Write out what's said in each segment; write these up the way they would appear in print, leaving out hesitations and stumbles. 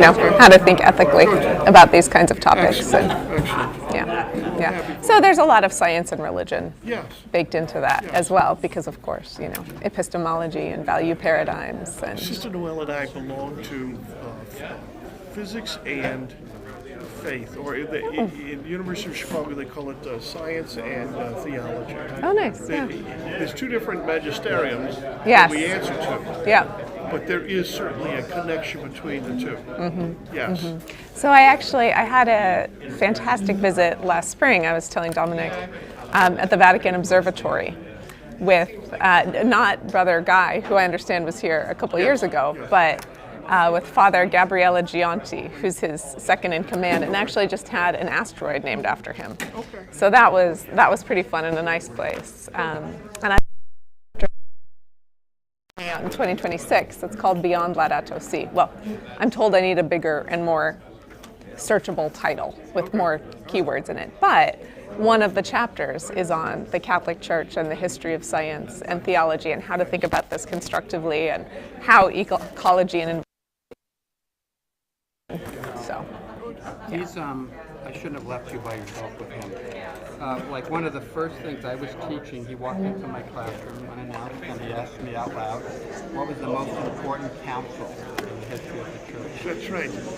how to think ethically about these kinds of topics. And, yeah. So there's a lot of science and religion baked into that as well, because of course, epistemology and value paradigms. And Sister Noelle and I belong to physics and faith, or in University of Chicago they call it science and theology. Oh, nice. There's two different magisteriums Yes. that we answer to. Yeah. But there is certainly a connection between the two. Mm-hmm. Yes. Mm-hmm. So I had a fantastic visit last spring. I was telling Dominic at the Vatican Observatory with not Brother Guy, who I understand was here a couple years ago, but with Father Gabriele Gianti, who's his second in command, and actually just had an asteroid named after him. Okay. So that was pretty fun and a nice place. And I out in 2026. It's called Beyond Laudato Si. Well, I'm told I need a bigger and more searchable title with more keywords in it. But one of the chapters is on the Catholic Church and the history of science and theology and how to think about this constructively and how ecology and so. Yeah. He's I shouldn't have left you by yourself with him. Like one of the first things I was teaching, he walked into my classroom unannounced and he asked me out loud, what was the most important council in the history of the church?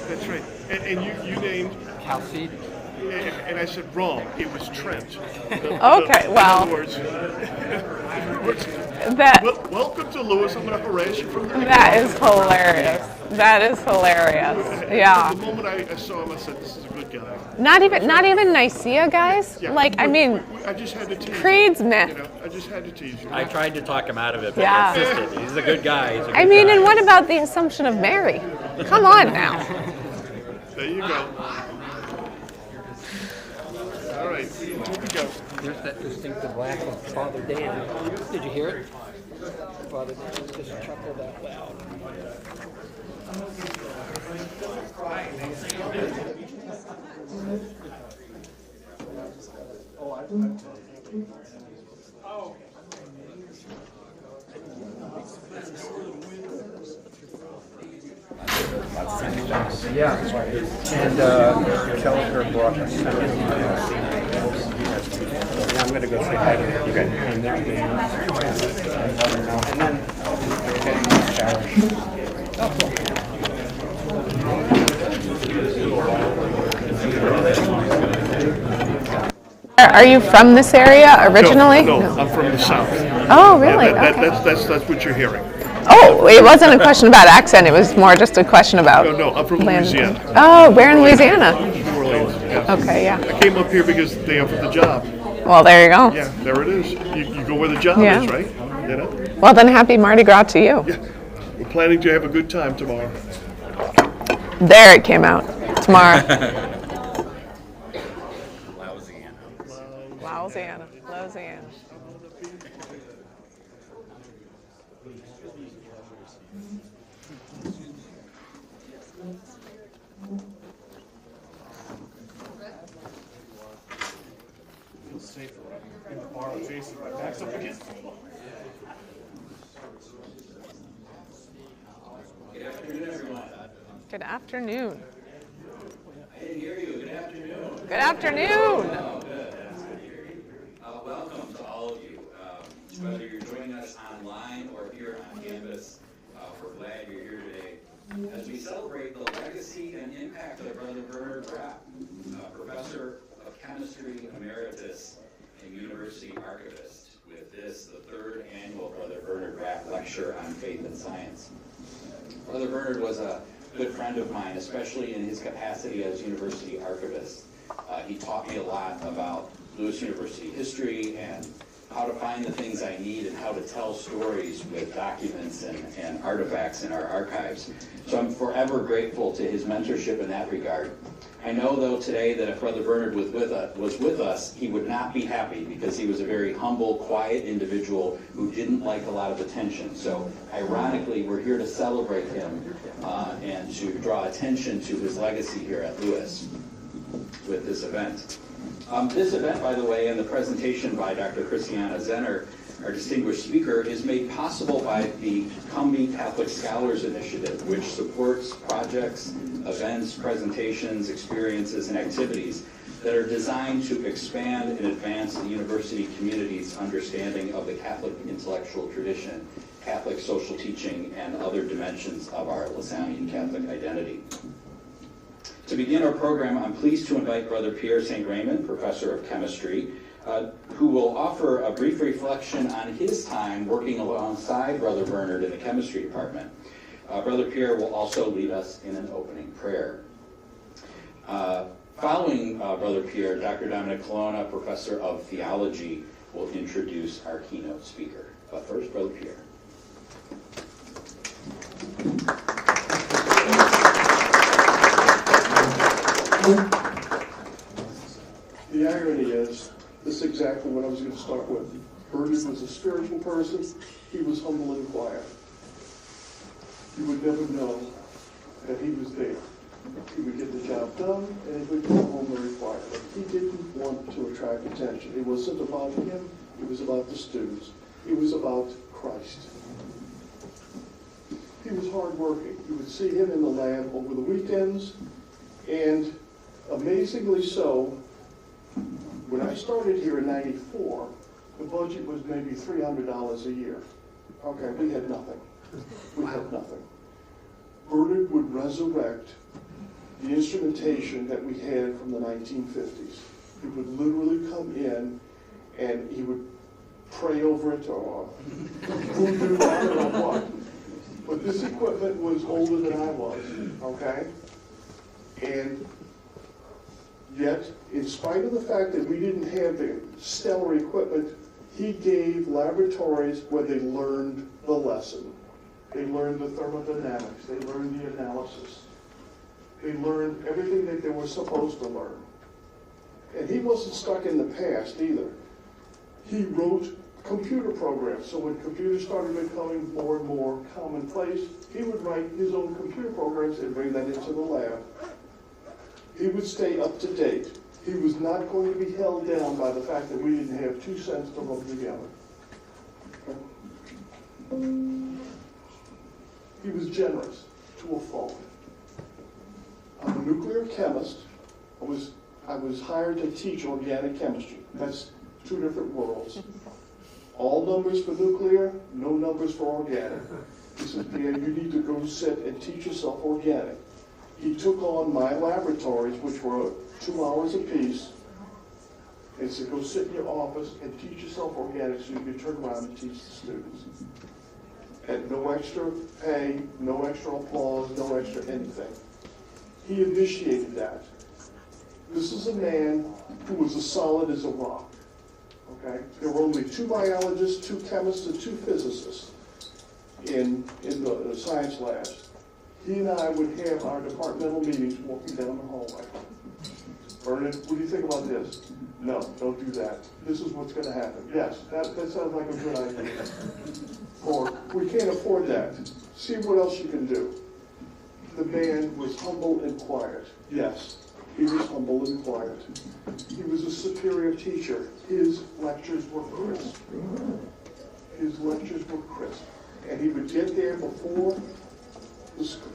That's right. And you named Chalcedon. And I said wrong. It was Trent. Okay, well. Welcome to Lewis. I'm going to harass you from there. That is hilarious. That is hilarious. Yeah. The moment I saw him, I said, "This is a good guy." Not even Nicaea, guys. Yeah. I just had to tease creeds, you. man. I just had to tease you. I tried to talk him out of it, but I insisted. He's a good guy. And what about the Assumption of Mary? Come on now. There you go. All right, here we go. There's that distinctive laugh of Father Dan. Did you hear it? Father Dan just chuckled out loud. Yeah, and Kelleher brought us. I'm going to go say hi to him. Okay. And then, Are you from this area originally? No, I'm from the South. Oh, really? Okay. That's what you're hearing. Oh, it wasn't a question about accent. It was more just a question about. No, I'm from Louisiana. Oh, where in Louisiana? New Orleans. Yeah. Okay, yeah. I came up here because they offered the job. Well, there you go. Yeah, there it is. You go where the job is, right? You know? Well, then happy Mardi Gras to you. Yeah. We're planning to have a good time tomorrow. There it came out. Tomorrow. Louisiana. Safer in the bar with Jason. My back's up against the wall. Good afternoon, everyone. Good afternoon. I didn't hear you. Good afternoon. Good afternoon. Welcome to all of you. Whether you're joining us online or here on campus, we're glad you're here today as we celebrate the legacy and impact of Brother Bernard Rapp, Professor of Chemistry Emeritus and University Archivist, with this, the third annual Brother Bernard Rapp Lecture on Faith and Science. Brother Bernard was a good friend of mine, especially in his capacity as University Archivist. He taught me a lot about Lewis University history and how to find the things I need and how to tell stories with documents and artifacts in our archives. So I'm forever grateful to his mentorship in that regard. I know, though, today that if Brother Bernard was with us, he would not be happy because he was a very humble, quiet individual who didn't like a lot of attention. So, ironically, we're here to celebrate him and to draw attention to his legacy here at Lewis with this event. This event, by the way, and the presentation by Dr. CHRISTIANA ZENNER, our distinguished speaker, is made possible by the Come Meet Catholic Scholars Initiative, which supports projects events, presentations, experiences, and activities that are designed to expand and advance the university community's understanding of the Catholic intellectual tradition, Catholic social teaching, and other dimensions of our Lassallian Catholic identity. To begin our program, I'm pleased to invite Brother Pierre St. Raymond, Professor of Chemistry, who will offer a brief reflection on his time working alongside Brother Bernard in the chemistry department. Brother Pierre will also lead us in an opening prayer. Following Brother Pierre, Dr. Dominic Colonna, Professor of Theology, will introduce our keynote speaker. But first, Brother Pierre. The irony is, this is exactly what I was going to start with. Bernard was a spiritual person. He was humble and quiet. You would never know that he was there. He would get the job done, and he would go home very quietly. He didn't want to attract attention. It wasn't about him. It was about the students. It was about Christ. He was hardworking. You would see him in the lab over the weekends, and amazingly so, when I started here in '94, the budget was maybe $300 a year. Okay, we had nothing. We had nothing. Bernard would resurrect the instrumentation that we had from the 1950s. He would literally come in and he would pray over it or voodoo, I don't know what. But this equipment was older than I was, okay? And yet, in spite of the fact that we didn't have the stellar equipment, he gave laboratories where they learned the lesson. They learned the thermodynamics. They learned the analysis. They learned everything that they were supposed to learn. And he wasn't stuck in the past either. He wrote computer programs. So when computers started becoming more and more commonplace, he would write his own computer programs and bring that into the lab. He would stay up to date. He was not going to be held down by the fact that we didn't have 2 cents to rub together. He was generous to a fault. I'm a nuclear chemist. I was hired to teach organic chemistry. That's 2 different worlds. All numbers for nuclear, no numbers for organic. He said, Pierre, you need to go sit and teach yourself organic. He took on my laboratories, which were 2 hours apiece, and said, go sit in your office and teach yourself organic so you can turn around and teach the students. And no extra pay, no extra applause, no extra anything. He initiated that. This is a man who was as solid as a rock. Okay? There were only 2 biologists, 2 chemists, and 2 physicists in the science labs. He and I would have our departmental meetings walking down the hallway. Bernard, what do you think about this? No, don't do that. This is what's going to happen. Yes, that sounds like a good idea. Or, we can't afford that. See what else you can do. The man was humble and quiet. Yes, he was humble and quiet. He was a superior teacher. His lectures were crisp. His lectures were crisp. And he would get there before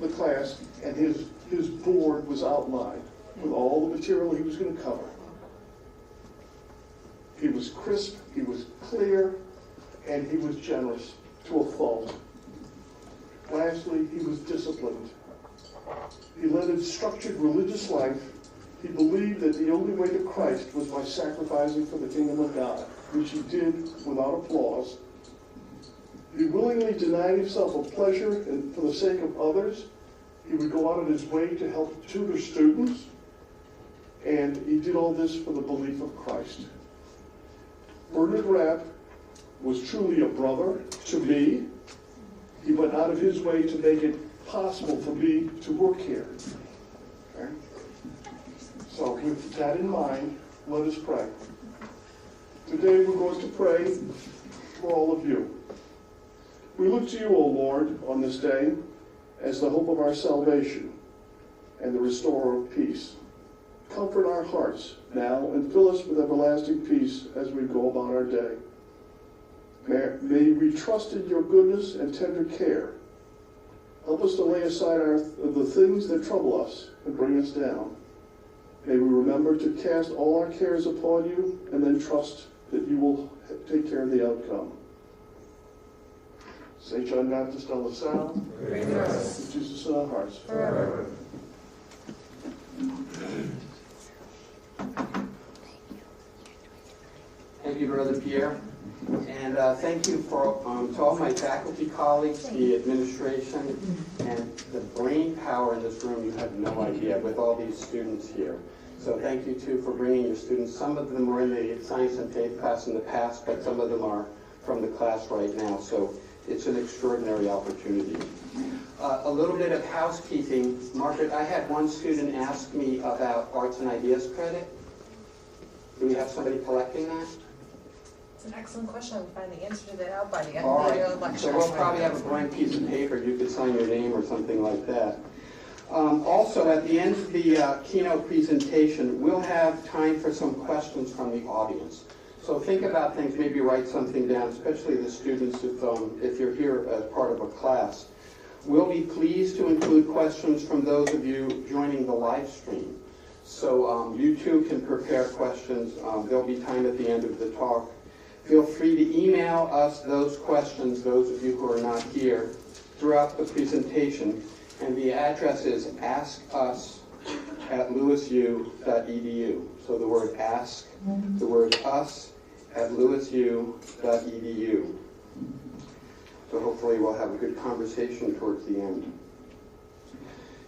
the class, and his board was outlined with all the material he was going to cover. He was crisp, he was clear, and he was generous to a fault. Lastly, he was disciplined. He led a structured religious life. He believed that the only way to Christ was by sacrificing for the kingdom of God, which he did without applause. He willingly denied himself of pleasure and for the sake of others. He would go out of his way to help tutor students, and he did all this for the belief of Christ. Bernard Rapp was truly a brother to me. He went out of his way to make it possible for me to work here. Okay? So with that in mind, let us pray. Today we're going to pray for all of you. We look to you, O Lord, on this day as the hope of our salvation and the restorer of peace. Comfort our hearts now and fill us with everlasting peace as we go about our day. May we trust in your goodness and tender care. Help us to lay aside the things that trouble us and bring us down. May we remember to cast all our cares upon you and then trust that you will take care of the outcome. St. John Baptist on the Sound, Jesus in our hearts. Forever. Thank you, Brother Pierre. And thank you for to all my faculty colleagues, the administration, and the brain power in this room. You have no idea with all these students here. So thank you, too, for bringing your students. Some of them were in the Science and Faith class in the past, but some of them are from the class right now. So it's an extraordinary opportunity. A little bit of housekeeping. Margaret, I had one student ask me about Arts and Ideas credit. Do we have somebody collecting that? It's an excellent question. I'll find the answer to that out by the end All of right. the lecture. So we'll probably have a blank piece of paper. You could sign your name or something like that. Also, at the end of the keynote presentation, we'll have time for some questions from the audience. So think about things, maybe write something down, especially the students if you're here as part of a class. We'll be pleased to include questions from those of you joining the live stream. So you too can prepare questions. There'll be time at the end of the talk. Feel free to email us those questions, those of you who are not here, throughout the presentation. And the address is askus@louisu.edu. So the word ask, the word us@louisu.edu. So hopefully we'll have a good conversation towards the end.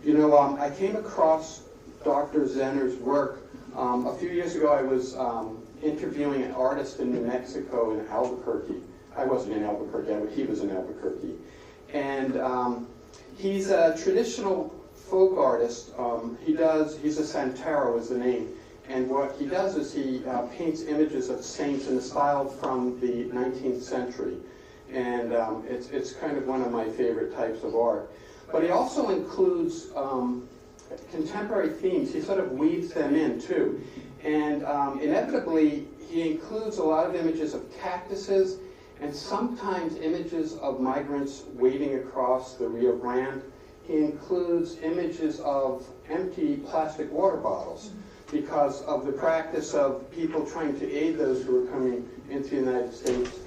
You know, I came across Dr. Zenner's work. A few years ago I was interviewing an artist in New Mexico in Albuquerque. I wasn't in Albuquerque, he was in Albuquerque. And he's a traditional folk artist. He's a Santero is the name. And what he does is he paints images of saints in a style from the 19th century. And it's kind of one of my favorite types of art. But he also includes contemporary themes. He sort of weaves them in too. And inevitably, he includes a lot of images of cactuses and sometimes images of migrants wading across the Rio Grande. He includes images of empty plastic water bottles because of the practice of people trying to aid those who were coming into the United States.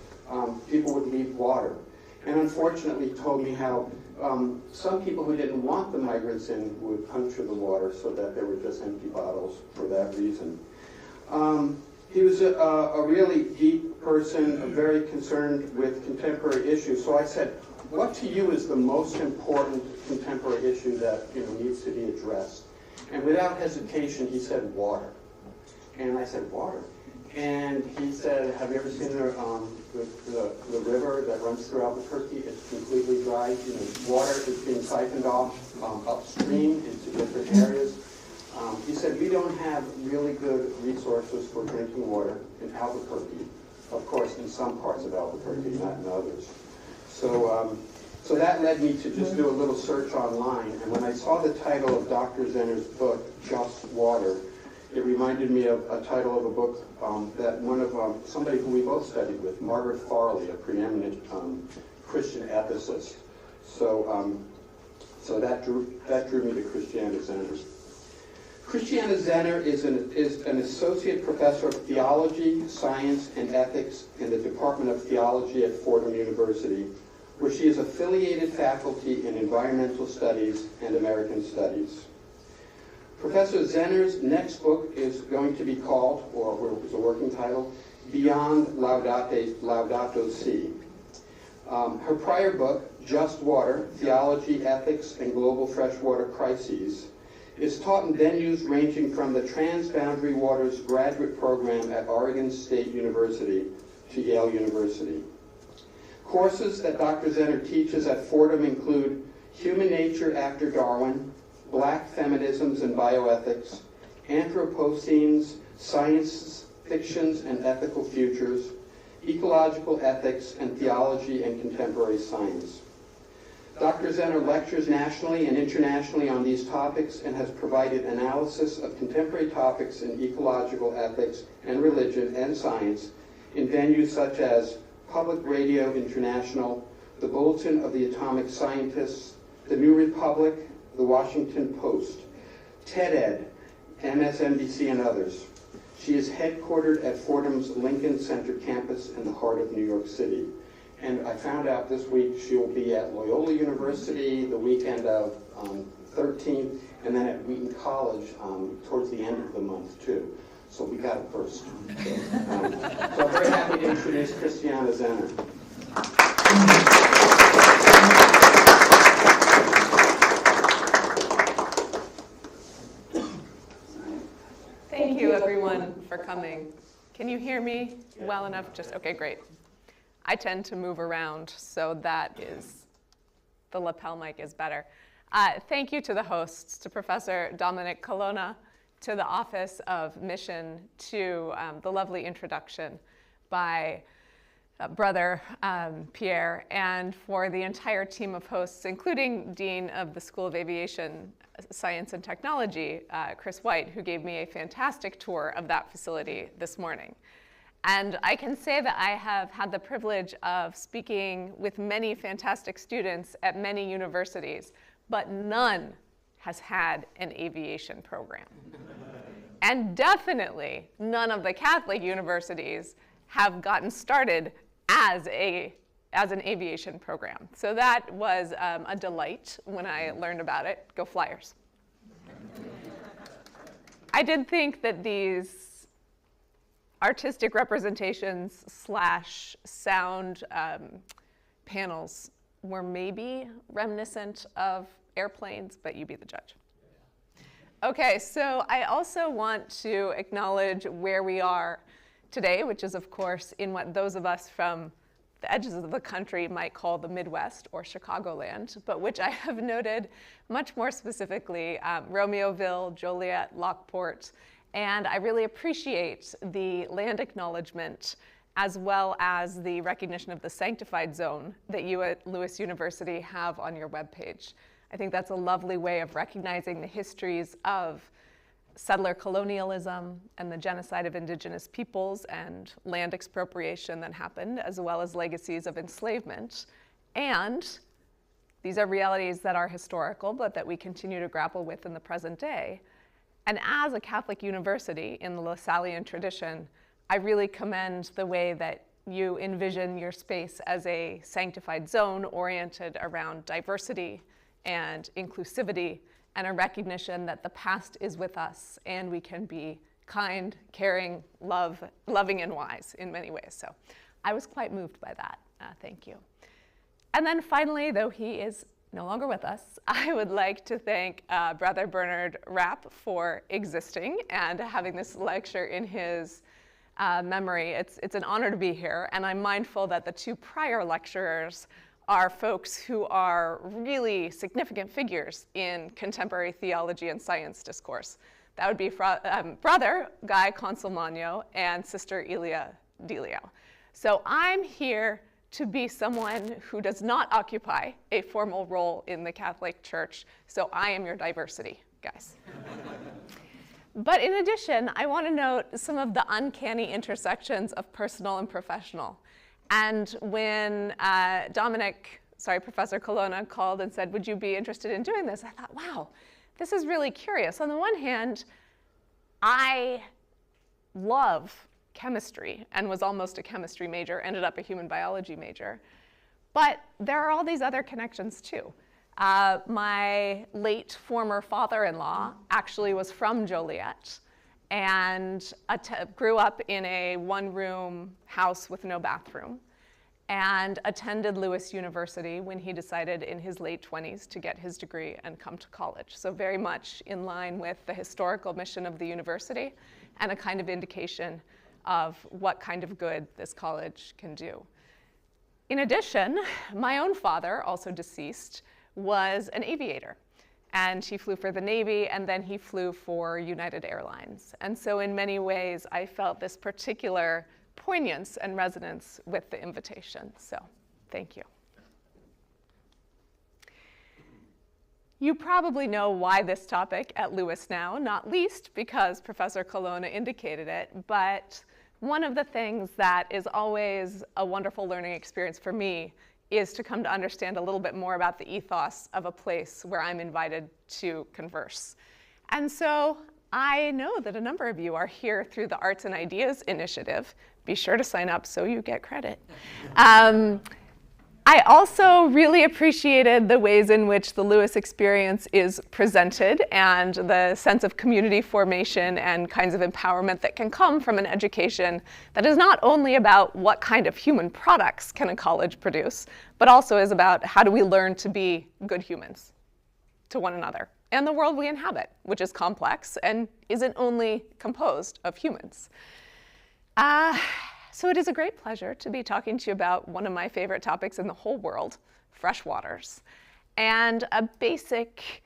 People would leave water. And unfortunately, he told me how some people who didn't want the migrants in would puncture the water so that there were just empty bottles for that reason. He was a really deep person, very concerned with contemporary issues. So I said, what to you is the most important contemporary issue that needs to be addressed? And without hesitation, he said water. And I said, water? And he said, have you ever seen the river that runs through Albuquerque? It's completely dry. Water is being siphoned off upstream into different areas. He said, we don't have really good resources for drinking water in Albuquerque. Of course, in some parts of Albuquerque, not in others. So that led me to just do a little search online. And when I saw the title of Dr. Zenner's book, Just Water, it reminded me of a title of a book that somebody who we both studied with, Margaret Farley, a preeminent Christian ethicist. So that drew me to Christiana Zenner. Christiana Zenner is an associate professor of theology, science, and ethics in the Department of Theology at Fordham University, where she is affiliated faculty in environmental studies and American studies. Professor Zenner's next book is going to be called, or is a working title, Beyond Laudato Si. Her prior book, Just Water, Theology, Ethics, and Global Freshwater Crises, is taught in venues ranging from the Transboundary Waters graduate program at Oregon State University to Yale University. Courses that Dr. Zenner teaches at Fordham include Human Nature After Darwin, Black Feminisms and Bioethics, Anthropocenes, Science Fictions and Ethical Futures, Ecological Ethics, and Theology and Contemporary Science. Dr. Zenner lectures nationally and internationally on these topics and has provided analysis of contemporary topics in ecological ethics and religion and science in venues such as Public Radio International, the Bulletin of the Atomic Scientists, The New Republic, The Washington Post, TED-Ed, MSNBC, and others. She is headquartered at Fordham's Lincoln Center campus in the heart of New York City. And I found out this week she will be at Loyola University the weekend of 13th, and then at Wheaton College towards the end of the month, too. So we got it first. So I'm very happy to introduce Christiana ZENNER. Thank you, everyone, for coming. Can you hear me well enough? Okay, great. I tend to move around, so the lapel mic is better. Thank you to the hosts, to Professor Dominic Colonna, to the Office of Mission, to the lovely introduction by Brother Pierre, and for the entire team of hosts, including Dean of the School of Aviation Science and Technology, Chris White, who gave me a fantastic tour of that facility this morning. And I can say that I have had the privilege of speaking with many fantastic students at many universities, but none has had an aviation program. And definitely none of the Catholic universities have gotten started as an aviation program. So that was a delight when I learned about it. Go Flyers. I did think that these artistic representations / sound panels were maybe reminiscent of airplanes, but you be the judge. Okay, so I also want to acknowledge where we are today, which is, of course, in what those of us from the edges of the country might call the Midwest or Chicagoland, but which I have noted much more specifically Romeoville, Joliet, Lockport, and I really appreciate the land acknowledgement as well as the recognition of the sanctified zone that you at Lewis University have on your webpage. I think that's a lovely way of recognizing the histories of settler colonialism and the genocide of indigenous peoples and land expropriation that happened, as well as legacies of enslavement. And these are realities that are historical, but that we continue to grapple with in the present day. And as a Catholic university in the Lasallian tradition, I really commend the way that you envision your space as a sanctified zone oriented around diversity and inclusivity, and a recognition that the past is with us and we can be kind, caring, loving, and wise in many ways. So I was quite moved by that. Thank you. And then finally, though he is no longer with us, I would like to thank Brother Bernard Rapp for existing and having this lecture in his memory. It's an honor to be here, and I'm mindful that the two prior lecturers are folks who are really significant figures in contemporary theology and science discourse. That would be Brother Guy Consolmagno and Sister Ilia Delio. So I'm here to be someone who does not occupy a formal role in the Catholic Church, so I am your diversity, guys. But in addition, I want to note some of the uncanny intersections of personal and professional. And when Professor Colonna called and said, would you be interested in doing this? I thought, wow, this is really curious. On the one hand, I love chemistry and was almost a chemistry major, ended up a human biology major. But there are all these other connections too. My late former father-in-law actually was from Joliet and grew up in a one-room house with no bathroom, and attended Lewis University when he decided in his late 20s to get his degree and come to college. So very much in line with the historical mission of the university and a kind of indication of what kind of good this college can do. In addition, my own father, also deceased, was an aviator. And he flew for the Navy, and then he flew for United Airlines. And so in many ways, I felt this particular poignance and resonance with the invitation. So thank you. You probably know why this topic at Lewis now, not least because Professor Colonna indicated it, but one of the things that is always a wonderful learning experience for me is to come to understand a little bit more about the ethos of a place where I'm invited to converse. And so I know that a number of you are here through the Arts and Ideas Initiative. Be sure to sign up so you get credit. I also really appreciated the ways in which the Lewis experience is presented and the sense of community formation and kinds of empowerment that can come from an education that is not only about what kind of human products can a college produce, but also is about how do we learn to be good humans to one another and the world we inhabit, which is complex and isn't only composed of humans. So it is a great pleasure to be talking to you about one of my favorite topics in the whole world, freshwaters. And a basic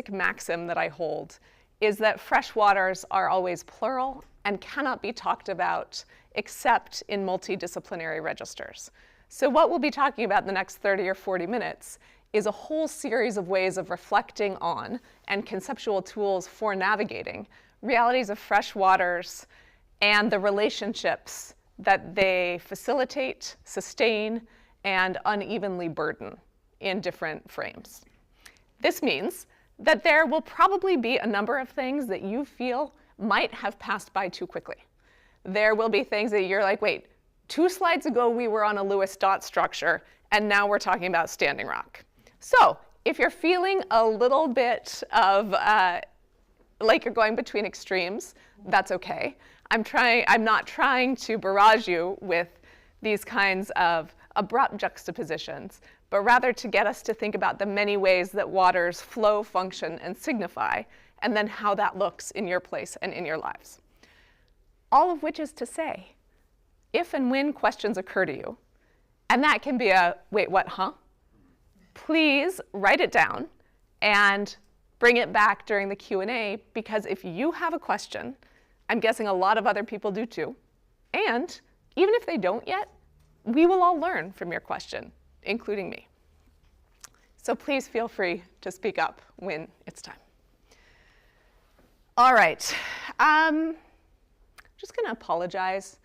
maxim that I hold is that freshwaters are always plural and cannot be talked about except in multidisciplinary registers. So what we'll be talking about in the next 30 or 40 minutes is a whole series of ways of reflecting on and conceptual tools for navigating realities of freshwaters and the relationships that they facilitate, sustain, and unevenly burden in different frames. This means that there will probably be a number of things that you feel might have passed by too quickly. There will be things that you're like, wait, 2 slides ago we were on a Lewis dot structure, and now we're talking about Standing Rock. So if you're feeling a little bit of like you're going between extremes, that's okay. I'm not trying to barrage you with these kinds of abrupt juxtapositions, but rather to get us to think about the many ways that waters flow, function, and signify, and then how that looks in your place and in your lives. All of which is to say, if and when questions occur to you, and that can be a, wait, what, huh? Please write it down and bring it back during the Q&A, because if you have a question, I'm guessing a lot of other people do too, and even if they don't yet, we will all learn from your question, including me. So please feel free to speak up when it's time. All right, just gonna apologize.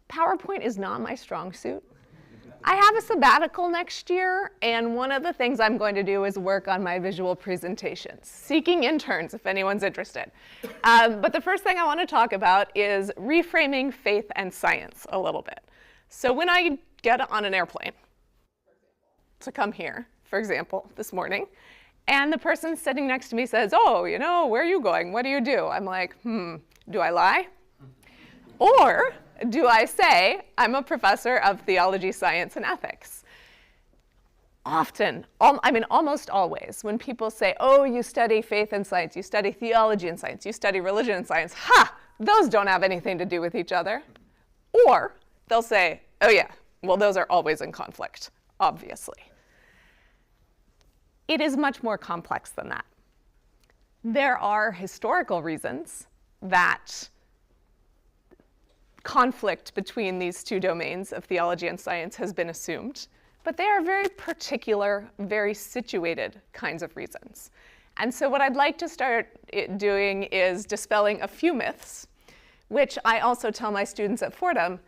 PowerPoint is not my strong suit. I have a sabbatical next year, and one of the things I'm going to do is work on my visual presentations, seeking interns if anyone's interested. But the first thing I want to talk about is reframing faith and science a little bit. So when I get on an airplane to come here, for example, this morning, and the person sitting next to me says, oh, you know, where are you going? What do you do? I'm like, do I lie? Or do I say, I'm a professor of theology, science, and ethics? Often, almost always, when people say, oh, you study faith and science, you study theology and science, you study religion and science, those don't have anything to do with each other. Or they'll say, oh yeah, well, those are always in conflict, obviously. It is much more complex than that. There are historical reasons that conflict between these two domains of theology and science has been assumed, but they are very particular, very situated kinds of reasons. And so what I'd like to start doing is dispelling a few myths, which I also tell my students at Fordham,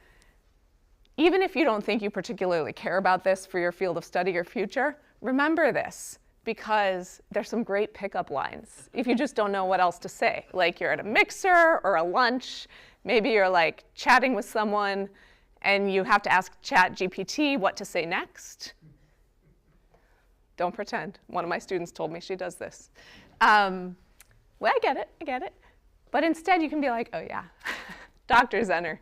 even if you don't think you particularly care about this for your field of study or future, remember this, because there's some great pickup lines if you just don't know what else to say. Like you're at a mixer or a lunch, maybe you're like chatting with someone and you have to ask ChatGPT what to say next. Don't pretend. One of my students told me she does this. Well, I get it. But instead you can be like, oh yeah, Dr. Zenner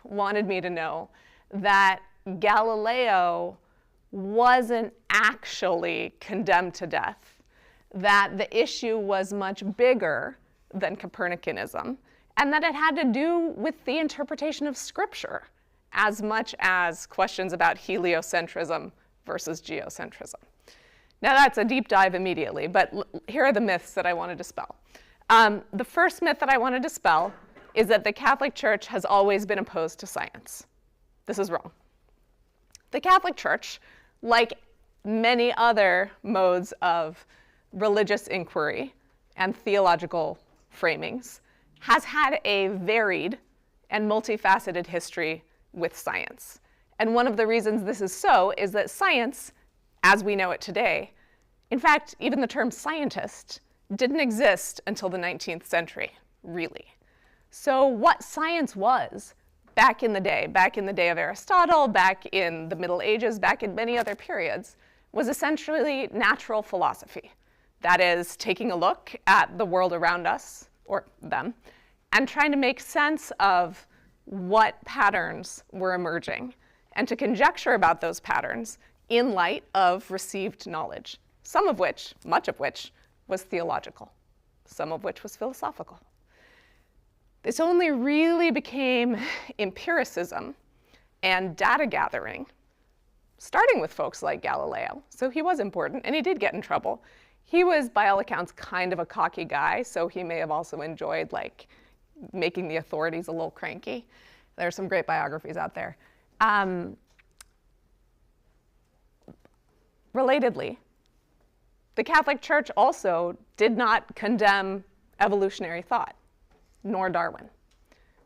wanted me to know that Galileo wasn't actually condemned to death, that the issue was much bigger than Copernicanism, and that it had to do with the interpretation of Scripture as much as questions about heliocentrism versus geocentrism. Now that's a deep dive immediately, but here are the myths that I want to dispel. The first myth that I want to dispel is that the Catholic Church has always been opposed to science. This is wrong. The Catholic Church, like many other modes of religious inquiry and theological framings, has had a varied and multifaceted history with science. And one of the reasons this is so is that science, as we know it today, in fact, even the term scientist didn't exist until the 19th century, really. So what science was back in the day of Aristotle, back in the Middle Ages, back in many other periods, was essentially natural philosophy. That is, taking a look at the world around us, or them, and trying to make sense of what patterns were emerging, and to conjecture about those patterns in light of received knowledge, some of which, much of which, was theological, some of which was philosophical. This only really became empiricism and data gathering, starting with folks like Galileo. So he was important, and he did get in trouble. He was, by all accounts, kind of a cocky guy, so he may have also enjoyed like making the authorities a little cranky. There are some great biographies out there. Relatedly, the Catholic Church also did not condemn evolutionary thought, nor Darwin.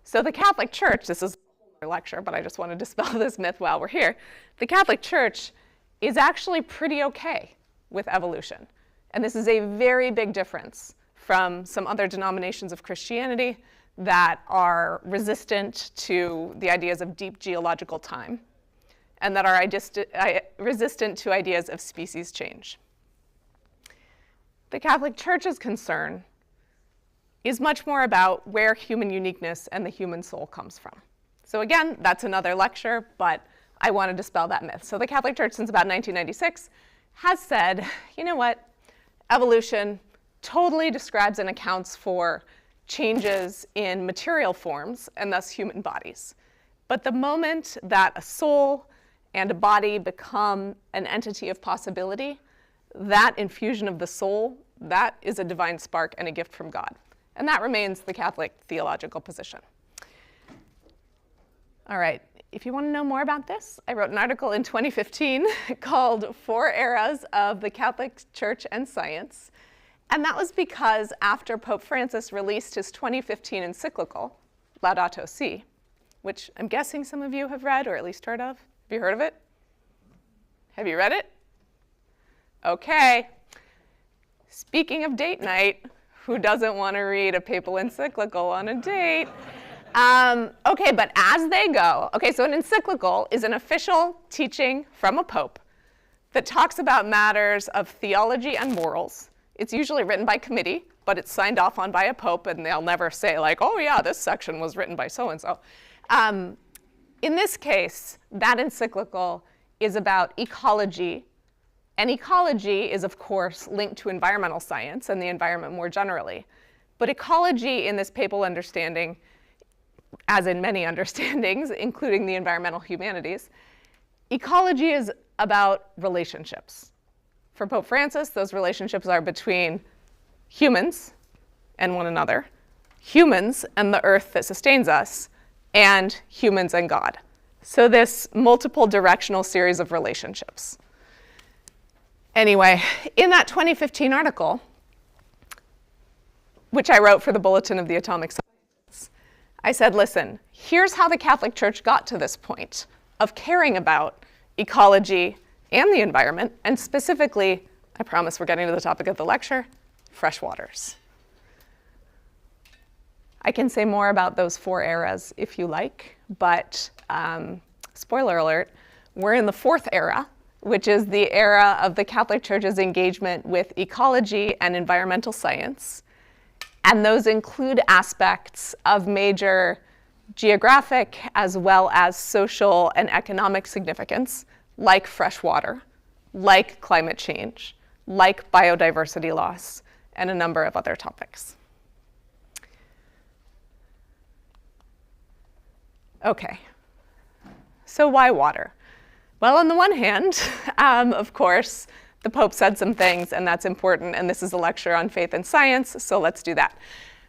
So the Catholic Church, this is a whole other lecture, but I just want to dispel this myth while we're here. The Catholic Church is actually pretty okay with evolution. And this is a very big difference from some other denominations of Christianity that are resistant to the ideas of deep geological time and that are resistant to ideas of species change. The Catholic Church's concern is much more about where human uniqueness and the human soul comes from. So again, that's another lecture, but I want to dispel that myth. So the Catholic Church, since about 1996, has said, you know what, evolution totally describes and accounts for changes in material forms and thus human bodies. But the moment that a soul and a body become an entity of possibility, that infusion of the soul, that is a divine spark and a gift from God. And that remains the Catholic theological position. All right, if you want to know more about this, I wrote an article in 2015 called 4 Eras of the Catholic Church and Science. And that was because after Pope Francis released his 2015 encyclical, Laudato Si, which I'm guessing some of you have read or at least heard of. Have you heard of it? Have you read it? Okay. Speaking of date night, who doesn't want to read a papal encyclical on a date? Okay, but as they go, okay, so an encyclical is an official teaching from a pope that talks about matters of theology and morals. It's usually written by committee, but it's signed off on by a pope, and they'll never say like, oh yeah, this section was written by so-and-so. In this case, that encyclical is about ecology, and ecology is, of course, linked to environmental science and the environment more generally. But ecology in this papal understanding, as in many understandings, including the environmental humanities, ecology is about relationships. For Pope Francis, those relationships are between humans and one another, humans and the earth that sustains us, and humans and God. So this multiple directional series of relationships. Anyway, in that 2015 article, which I wrote for the Bulletin of the Atomic Sciences, I said, listen, here's how the Catholic Church got to this point of caring about ecology and the environment, and specifically, I promise we're getting to the topic of the lecture, freshwaters. I can say more about those 4 eras if you like, but spoiler alert, we're in the 4th era, which is the era of the Catholic Church's engagement with ecology and environmental science. And those include aspects of major geographic as well as social and economic significance, like fresh water, like climate change, like biodiversity loss, and a number of other topics. Okay, so why water? Well, on the one hand, of course, the Pope said some things, and that's important, and this is a lecture on faith and science, so let's do that.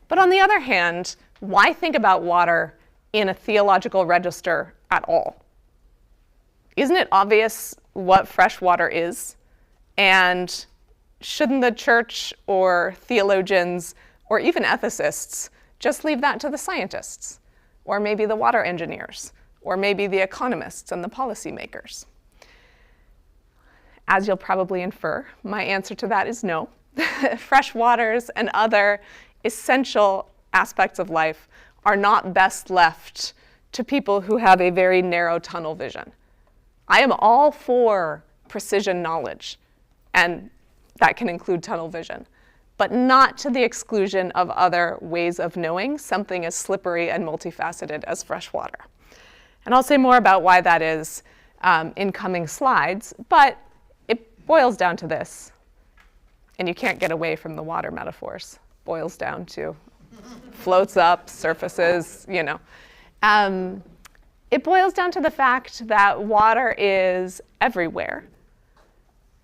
But on the other hand, why think about water in a theological register at all? Isn't it obvious what fresh water is? And shouldn't the church or theologians or even ethicists just leave that to the scientists? Or maybe the water engineers? or maybe the economists and the policymakers? As you'll probably infer, my answer to that is no. Fresh waters and other essential aspects of life are not best left to people who have a very narrow tunnel vision. I am all for precision knowledge, and that can include tunnel vision, but not to the exclusion of other ways of knowing something as slippery and multifaceted as fresh water. And I'll say more about why that is in coming slides, but it boils down to this, and you can't get away from the water metaphors. Boils down to floats up, surfaces, you know. It boils down to the fact that water is everywhere,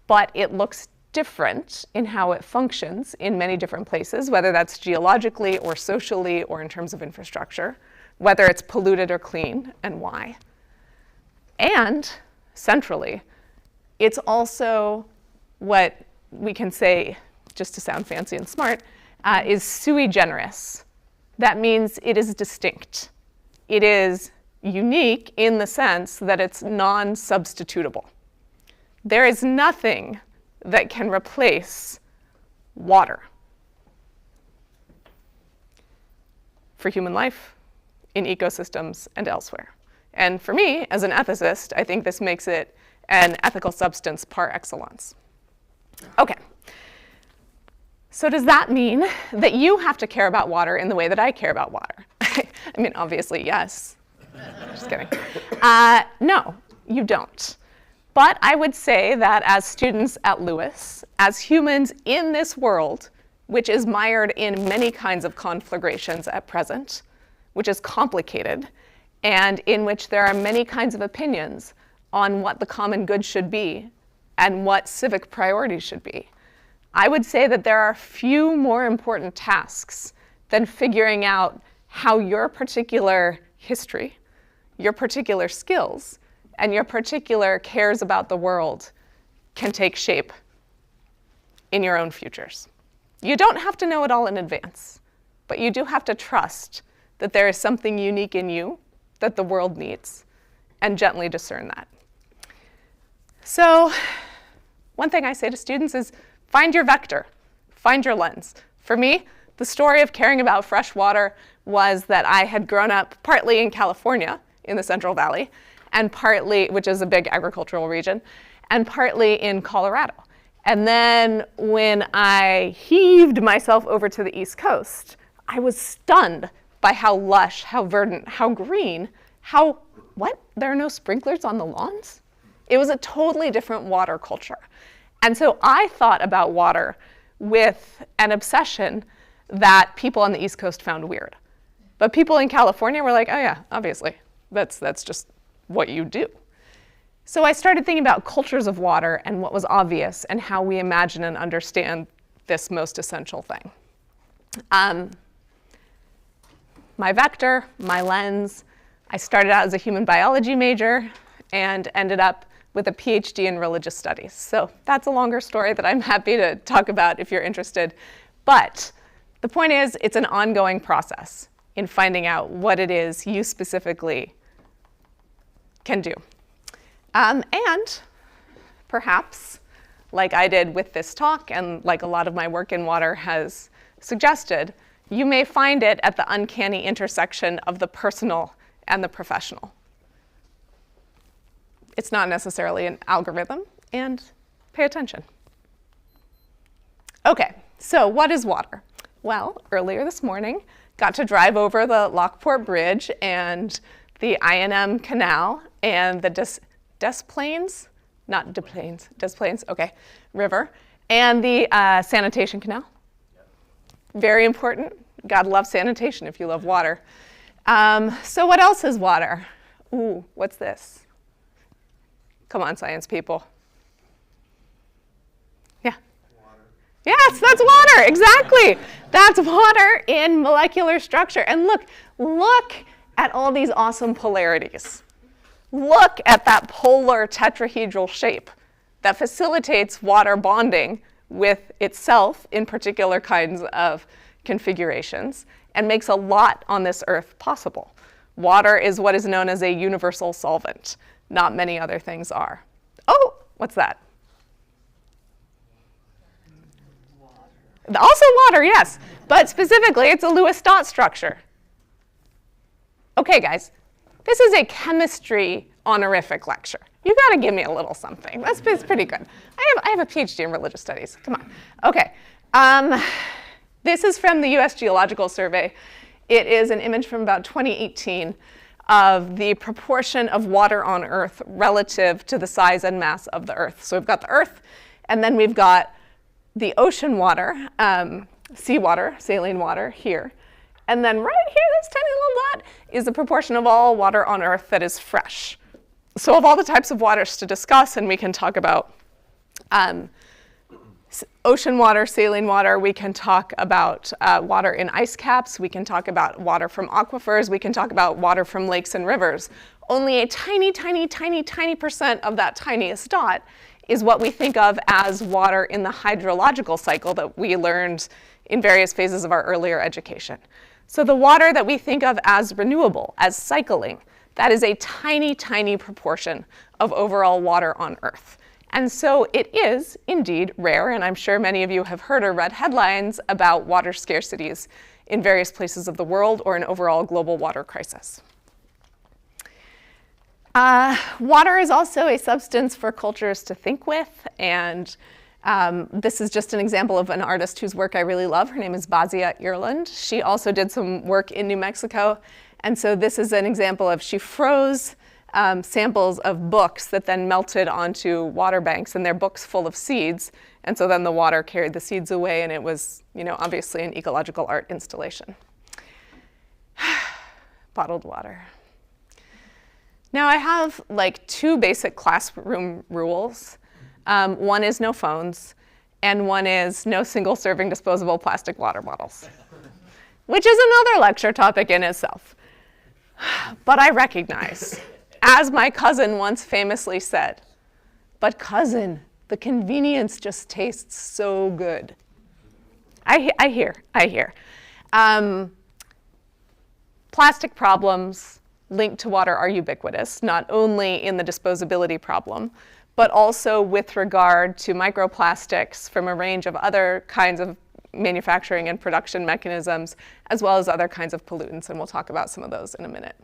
but it looks different in how it functions in many different places, whether that's geologically or socially or in terms of infrastructure, whether it's polluted or clean, and why. And centrally, it's also what we can say, just to sound fancy and smart, is sui generis. That means it is distinct. It is unique in the sense that it's non-substitutable. There is nothing that can replace water for human life, in ecosystems, and elsewhere. And for me, as an ethicist, I think this makes it an ethical substance par excellence. Okay. So does that mean that you have to care about water in the way that I care about water? I mean, obviously, yes. Just kidding. No, you don't. But I would say that as students at Lewis, as humans in this world, which is mired in many kinds of conflagrations at present, which is complicated, and in which there are many kinds of opinions on what the common good should be and what civic priorities should be, I would say that there are few more important tasks than figuring out how your particular history, your particular skills, and your particular cares about the world can take shape in your own futures. You don't have to know it all in advance, but you do have to trust that there is something unique in you that the world needs, and gently discern that. So one thing I say to students is find your vector, find your lens. For me, the story of caring about fresh water was that I had grown up partly in California, in the Central Valley, and partly, which is a big agricultural region, and partly in Colorado. And then when I heaved myself over to the East Coast, I was stunned by how lush, how verdant, how green, what? There are no sprinklers on the lawns? It was a totally different water culture. And so I thought about water with an obsession that people on the East Coast found weird. But people in California were like, oh yeah, obviously, that's just what you do. So I started thinking about cultures of water and what was obvious and how we imagine and understand this most essential thing. My vector, my lens, I started out as a human biology major and ended up with a PhD in religious studies. So that's a longer story that I'm happy to talk about if you're interested. But the point is, it's an ongoing process in finding out what it is you specifically can do. And perhaps, like I did with this talk and like a lot of my work in water has suggested, you may find it at the uncanny intersection of the personal and the professional. It's not necessarily an algorithm, and pay attention. Okay, so what is water? Well, earlier this morning, got to drive over the Lockport Bridge and the I&M Canal and the Des Plaines, not Des Plaines, Des Plaines, okay, river, and the sanitation canal. Very important. Gotta love sanitation if you love water. So what else is water? Ooh, what's this? Come on, science people. Yeah. Water. Yes, that's water, exactly. That's water in molecular structure. And look at all these awesome polarities. Look at that polar tetrahedral shape that facilitates water bonding with itself in particular kinds of configurations and makes a lot on this earth possible. Water is what is known as a universal solvent. Not many other things are. Oh, what's that? Also water, yes. But specifically, it's a Lewis dot structure. Okay, guys, this is a chemistry honorific lecture. You got to give me a little something. That's pretty good. I have a PhD in religious studies. Come on. Okay. This is from the U.S. Geological Survey. It is an image from about 2018 of the proportion of water on Earth relative to the size and mass of the Earth. So we've got the Earth, and then we've got the ocean water, seawater, saline water here. And then right here, this tiny little dot, is the proportion of all water on Earth that is fresh. So of all the types of waters to discuss, and we can talk about ocean water, saline water, we can talk about water in ice caps, we can talk about water from aquifers, we can talk about water from lakes and rivers. Only a tiny, tiny, tiny, tiny percent of that tiniest dot is what we think of as water in the hydrological cycle that we learned in various phases of our earlier education. So the water that we think of as renewable, as cycling, that is a tiny, tiny proportion of overall water on Earth. And so it is indeed rare, and I'm sure many of you have heard or read headlines about water scarcities in various places of the world or an overall global water crisis. Water is also a substance for cultures to think with, and this is just an example of an artist whose work I really love. Her name is Bazia Irland. She also did some work in New Mexico, and so this is an example of she froze samples of books that then melted onto water banks, and they're books full of seeds, and so then the water carried the seeds away, and it was, obviously an ecological art installation. Bottled water. Now I have like two basic classroom rules. One is no phones, and one is no single-serving disposable plastic water bottles, which is another lecture topic in itself. But I recognize, as my cousin once famously said, "But cousin, the convenience just tastes so good." I hear. Plastic problems linked to water are ubiquitous, not only in the disposability problem, but also with regard to microplastics from a range of other kinds of manufacturing and production mechanisms, as well as other kinds of pollutants, and we'll talk about some of those in a minute.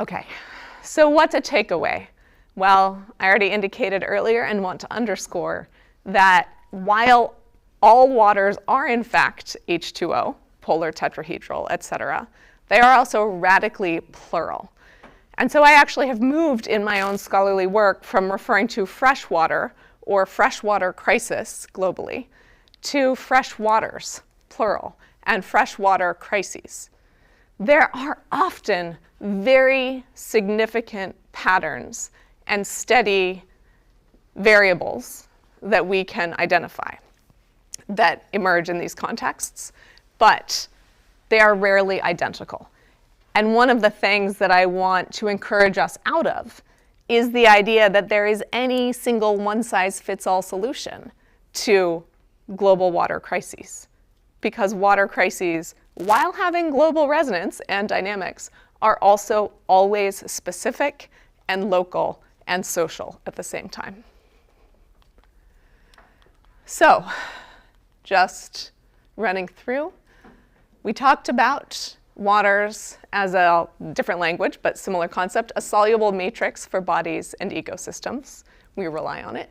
Okay, so what's a takeaway? Well, I already indicated earlier and want to underscore that while all waters are in fact H2O, polar tetrahedral, etc., they are also radically plural. And so I actually have moved in my own scholarly work from referring to freshwater or freshwater crisis globally to fresh waters, plural, and freshwater crises. There are often very significant patterns and steady variables that we can identify that emerge in these contexts, but they are rarely identical. And one of the things that I want to encourage us out of is the idea that there is any single one-size-fits-all solution to global water crises. Because water crises, while having global resonance and dynamics, are also always specific and local and social at the same time. So, just running through, we talked about waters as a different language, but similar concept, a soluble matrix for bodies and ecosystems. We rely on it.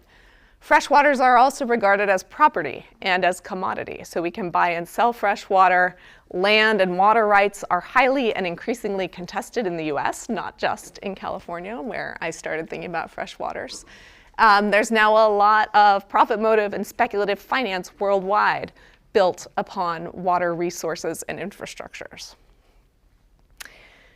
Fresh waters are also regarded as property and as commodity, so we can buy and sell fresh water. Land and water rights are highly and increasingly contested in the US, not just in California, where I started thinking about fresh waters. There's now a lot of profit motive and speculative finance worldwide built upon water resources and infrastructures.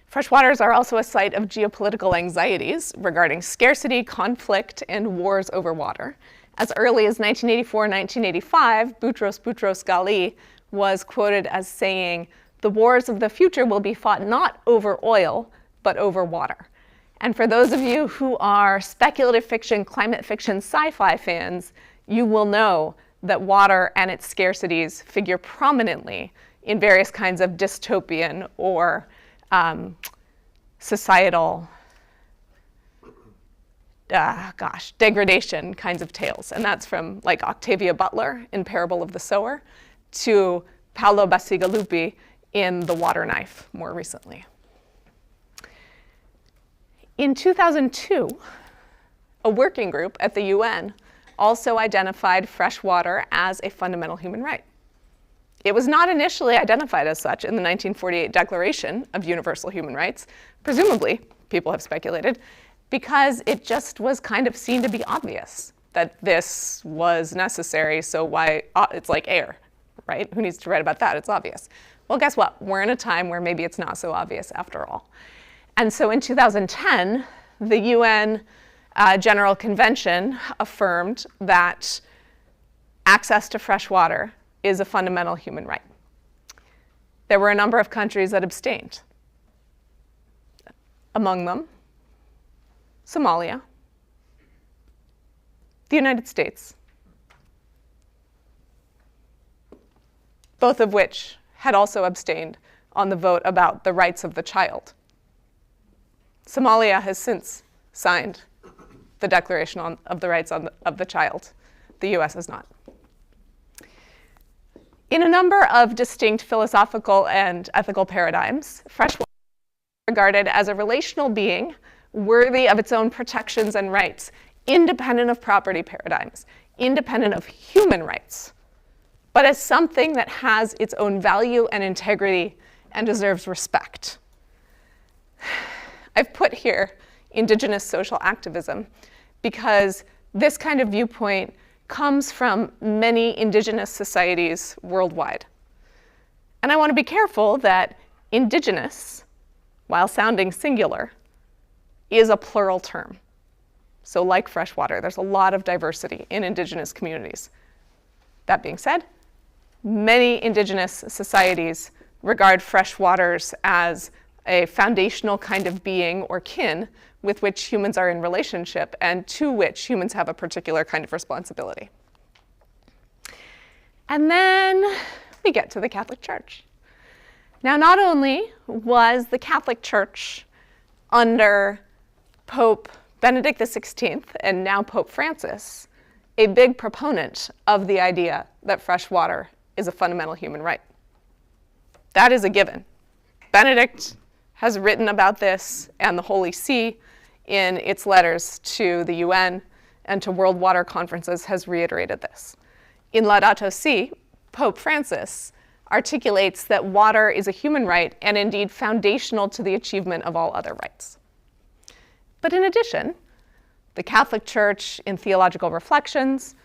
Freshwaters are also a site of geopolitical anxieties regarding scarcity, conflict, and wars over water. As early as 1984-1985, Boutros Ghali was quoted as saying, "The wars of the future will be fought not over oil, but over water." And for those of you who are speculative fiction, climate fiction, sci-fi fans, you will know that water and its scarcities figure prominently in various kinds of dystopian or societal degradation kinds of tales. And that's from like Octavia Butler in Parable of the Sower to Paolo Bacigalupi in The Water Knife more recently. In 2002, a working group at the UN also identified fresh water as a fundamental human right. It was not initially identified as such in the 1948 Declaration of Universal Human Rights, presumably, people have speculated, because it just was kind of seen to be obvious that this was necessary, so why, it's like air, right? Who needs to write about that? It's obvious. Well, guess what? We're in a time where maybe it's not so obvious after all. And so in 2010, the UN General Convention affirmed that access to fresh water is a fundamental human right. There were a number of countries that abstained. Among them, Somalia, the United States, both of which had also abstained on the vote about the rights of the child. Somalia has since signed the Declaration of the Rights of the Child. The US has not. In a number of distinct philosophical and ethical paradigms, freshwater is regarded as a relational being worthy of its own protections and rights, independent of property paradigms, independent of human rights, but as something that has its own value and integrity and deserves respect. I've put here indigenous social activism because this kind of viewpoint comes from many indigenous societies worldwide. And I want to be careful that indigenous, while sounding singular, is a plural term. So like freshwater, there's a lot of diversity in indigenous communities. That being said, many indigenous societies regard freshwaters as a foundational kind of being or kin with which humans are in relationship and to which humans have a particular kind of responsibility. And then we get to the Catholic Church. Now, not only was the Catholic Church under Pope Benedict XVI and now Pope Francis a big proponent of the idea that fresh water is a fundamental human right. That is a given. Benedict has written about this, and the Holy See in its letters to the UN and to world water conferences has reiterated this. In Laudato Si, Pope Francis articulates that water is a human right and indeed foundational to the achievement of all other rights. But in addition, the Catholic Church in Theological Reflections,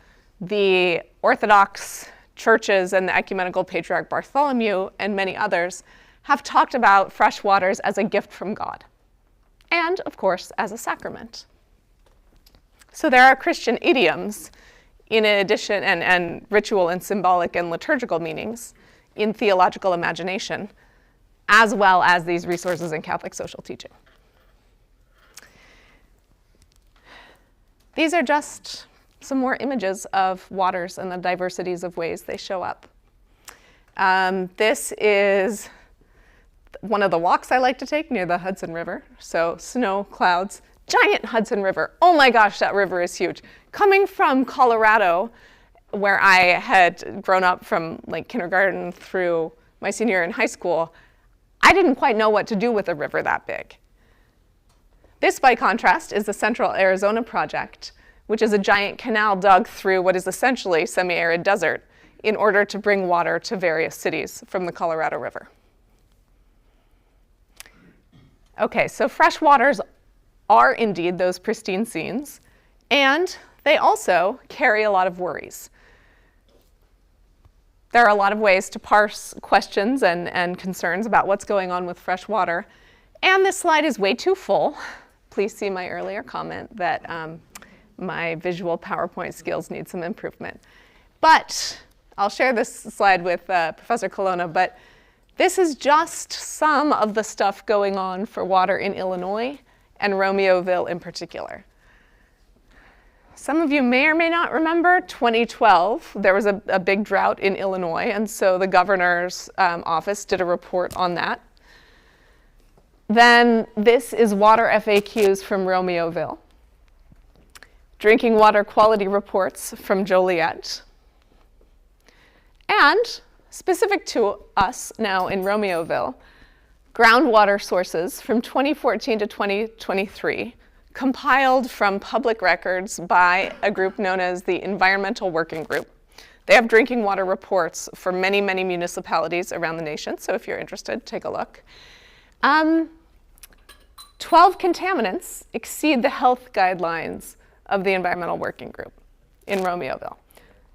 the Orthodox churches and the Ecumenical Patriarch Bartholomew and many others have talked about fresh waters as a gift from God, and of course as a sacrament. So there are Christian idioms in addition, and ritual and symbolic and liturgical meanings in theological imagination, as well as these resources in Catholic social teaching. These are just some more images of waters and the diversities of ways they show up. This is one of the walks I like to take near the Hudson River. So snow, clouds, giant Hudson River. Oh my gosh, that river is huge. Coming from Colorado, where I had grown up from like kindergarten through my senior year in high school, I didn't quite know what to do with a river that big. This, by contrast, is the Central Arizona Project, which is a giant canal dug through what is essentially semi-arid desert in order to bring water to various cities from the Colorado River. Okay, so fresh waters are indeed those pristine scenes, and they also carry a lot of worries. There are a lot of ways to parse questions and concerns about what's going on with fresh water, and this slide is way too full. Please see my earlier comment that my visual PowerPoint skills need some improvement. But I'll share this slide with Professor Colonna, but this is just some of the stuff going on for water in Illinois and Romeoville in particular. Some of you may or may not remember 2012. There was a big drought in Illinois, and so the governor's office did a report on that. Then this is water FAQs from Romeoville. Drinking water quality reports from Joliet. And specific to us now in Romeoville, groundwater sources from 2014 to 2023, compiled from public records by a group known as the Environmental Working Group. They have drinking water reports for many, many municipalities around the nation, so if you're interested, take a look. 12 contaminants exceed the health guidelines of the Environmental Working Group in Romeoville.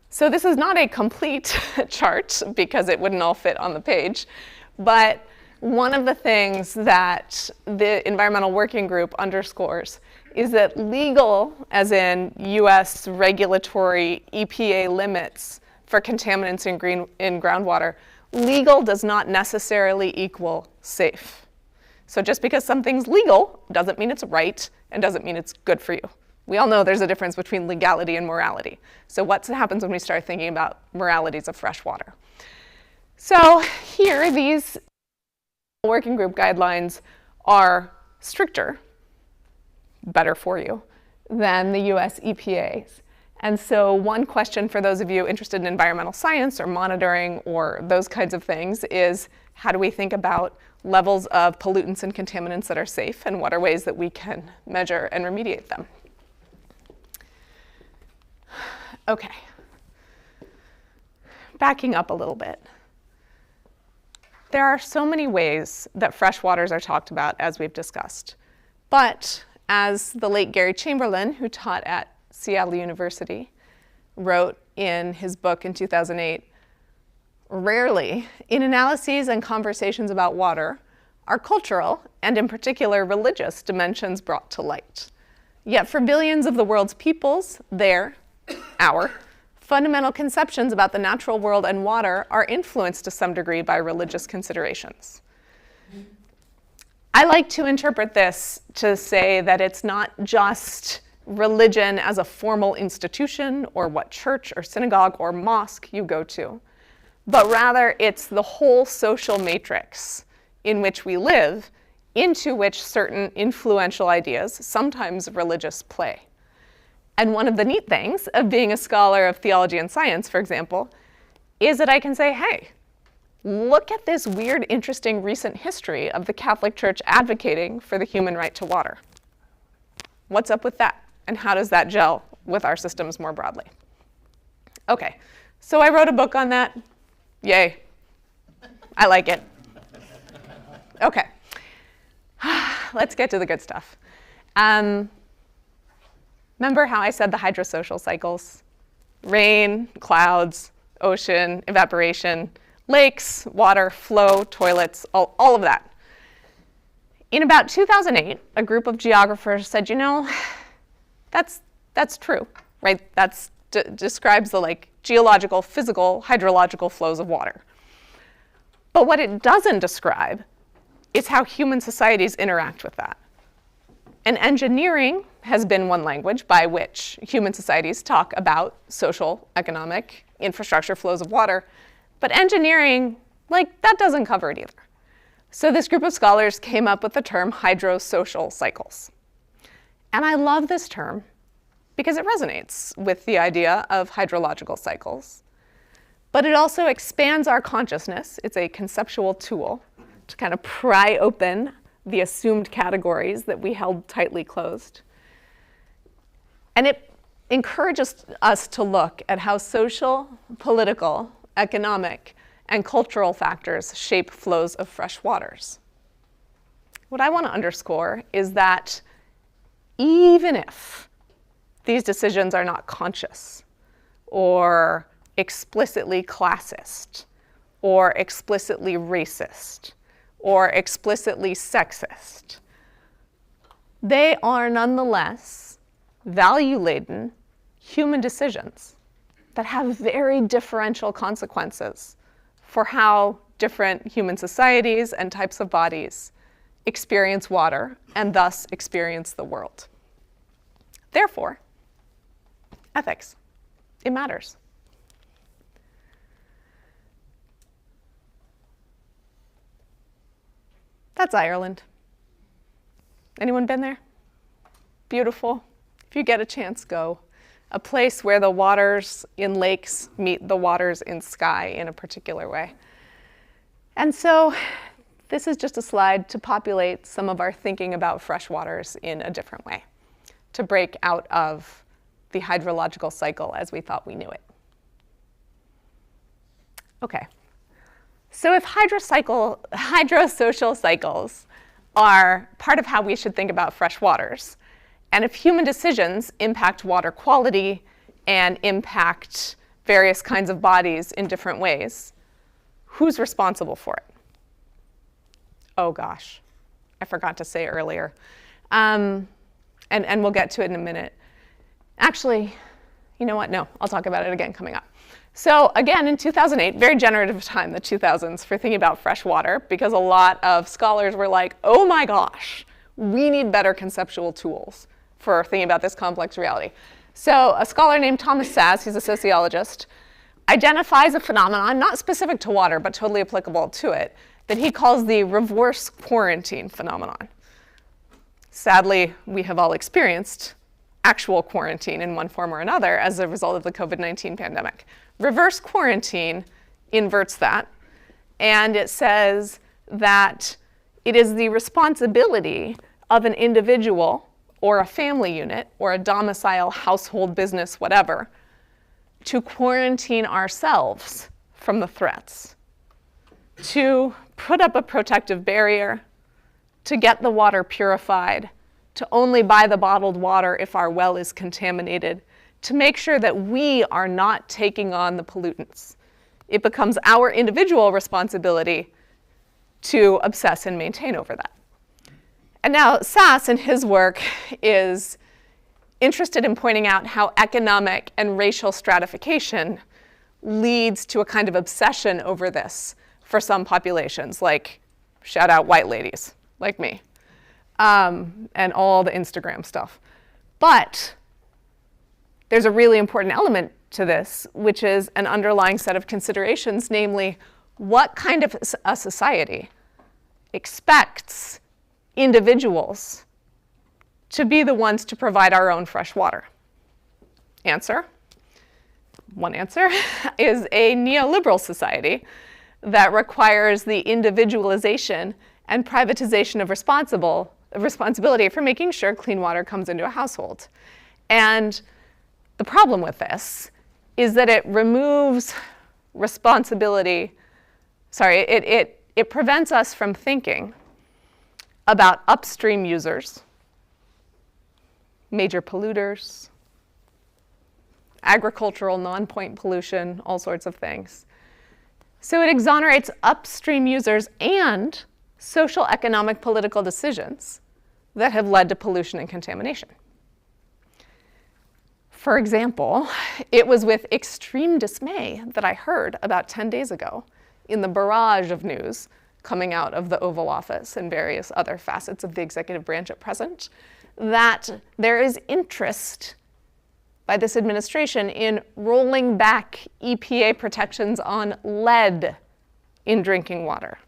So this is not a complete chart because it wouldn't all fit on the page, but one of the things that the Environmental Working Group underscores is that legal, as in US regulatory EPA limits for contaminants in groundwater, legal does not necessarily equal safe. So just because something's legal doesn't mean it's right and doesn't mean it's good for you. We all know there's a difference between legality and morality. So what happens when we start thinking about moralities of fresh water? So here, these working group guidelines are stricter, better for you, than the US EPA's. And so one question for those of you interested in environmental science or monitoring or those kinds of things is, how do we think about levels of pollutants and contaminants that are safe, and what are ways that we can measure and remediate them? Okay, backing up a little bit. There are so many ways that fresh waters are talked about, as we've discussed. But as the late Gary Chamberlain, who taught at Seattle University, wrote in his book in 2008, rarely, in analyses and conversations about water, are cultural, and in particular religious, dimensions brought to light. Yet for billions of the world's peoples, our fundamental conceptions about the natural world and water are influenced to some degree by religious considerations. I like to interpret this to say that it's not just religion as a formal institution or what church or synagogue or mosque you go to, but rather it's the whole social matrix in which we live, into which certain influential ideas, sometimes religious, play. And one of the neat things of being a scholar of theology and science, for example, is that I can say, hey, look at this weird, interesting recent history of the Catholic Church advocating for the human right to water. What's up with that? And how does that gel with our systems more broadly? Okay, so I wrote a book on that. Yay. I like it. Okay, let's get to the good stuff. Remember how I said the hydrosocial cycles? Rain, clouds, ocean, evaporation, lakes, water, flow, toilets, all of that. In about 2008, a group of geographers said, you know, that's true, right? That describes the geological, physical, hydrological flows of water. But what it doesn't describe is how human societies interact with that. And engineering has been one language by which human societies talk about social, economic, infrastructure flows of water. But engineering, that doesn't cover it either. So this group of scholars came up with the term hydrosocial cycles. And I love this term because it resonates with the idea of hydrological cycles. But it also expands our consciousness. It's a conceptual tool to kind of pry open the assumed categories that we held tightly closed. And it encourages us to look at how social, political, economic, and cultural factors shape flows of fresh waters. What I want to underscore is that even if these decisions are not conscious, or explicitly classist, or explicitly racist, or explicitly sexist, they are nonetheless value-laden human decisions that have very differential consequences for how different human societies and types of bodies experience water and thus experience the world. Therefore, ethics. It matters. That's Ireland. Anyone been there? Beautiful. If you get a chance, go. A place where the waters in lakes meet the waters in sky in a particular way. And so this is just a slide to populate some of our thinking about freshwaters in a different way, to break out of the hydrological cycle as we thought we knew it. Okay. So if hydrosocial cycles are part of how we should think about fresh waters, and if human decisions impact water quality and impact various kinds of bodies in different ways, who's responsible for it? Oh gosh, I forgot to say earlier. And we'll get to it in a minute. Actually, you know what? No, I'll talk about it again coming up. So again, in 2008, very generative time, the 2000s, for thinking about fresh water, because a lot of scholars were like, oh my gosh, we need better conceptual tools for thinking about this complex reality. So a scholar named Thomas Szasz, he's a sociologist, identifies a phenomenon, not specific to water, but totally applicable to it, that he calls the reverse quarantine phenomenon. Sadly, we have all experienced actual quarantine in one form or another as a result of the COVID-19 pandemic. Reverse quarantine inverts that, and it says that it is the responsibility of an individual or a family unit or a domicile, household, business, whatever, to quarantine ourselves from the threats, to put up a protective barrier, to get the water purified, to only buy the bottled water if our well is contaminated, to make sure that we are not taking on the pollutants. It becomes our individual responsibility to obsess and maintain over that. And now Szasz in his work is interested in pointing out how economic and racial stratification leads to a kind of obsession over this for some populations, like, shout out white ladies, like me, and all the Instagram stuff. But there's a really important element to this, which is an underlying set of considerations, namely, what kind of a society expects individuals to be the ones to provide our own fresh water? Answer. One answer is a neoliberal society that requires the individualization and privatization of responsibility for making sure clean water comes into a household. And the problem with this is that it removes responsibility, it prevents us from thinking about upstream users, major polluters, agricultural non-point pollution, all sorts of things. So it exonerates upstream users and social, economic, political decisions that have led to pollution and contamination. For example, it was with extreme dismay that I heard about 10 days ago in the barrage of news coming out of the Oval Office and various other facets of the executive branch at present, that there is interest by this administration in rolling back EPA protections on lead in drinking water.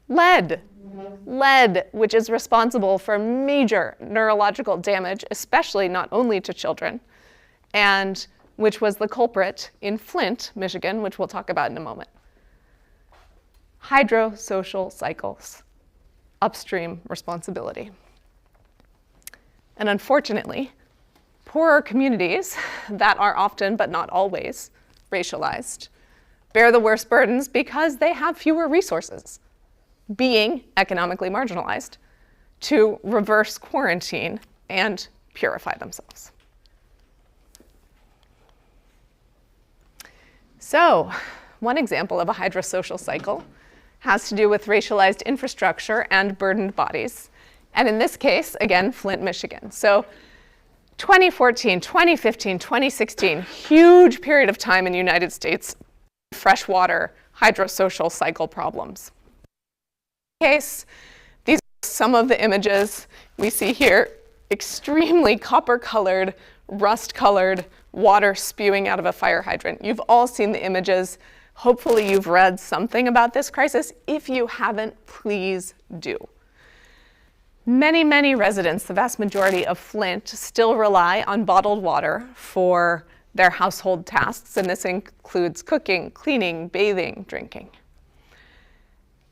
Lead, which is responsible for major neurological damage, especially not only to children, and which was the culprit in Flint, Michigan, which we'll talk about in a moment. Hydrosocial cycles, upstream responsibility. And unfortunately, poorer communities that are often, but not always, racialized, bear the worst burdens because they have fewer resources, being economically marginalized, to reverse quarantine and purify themselves. So, one example of a hydrosocial cycle has to do with racialized infrastructure and burdened bodies. And in this case, again, Flint, Michigan. So 2014, 2015, 2016, huge period of time in the United States, freshwater hydrosocial cycle problems. In this case, these are some of the images we see here, extremely copper-colored rust-colored water spewing out of a fire hydrant. You've all seen the images. Hopefully you've read something about this crisis. If you haven't, please do. Many, many residents, the vast majority of Flint, still rely on bottled water for their household tasks, and this includes cooking, cleaning, bathing, drinking.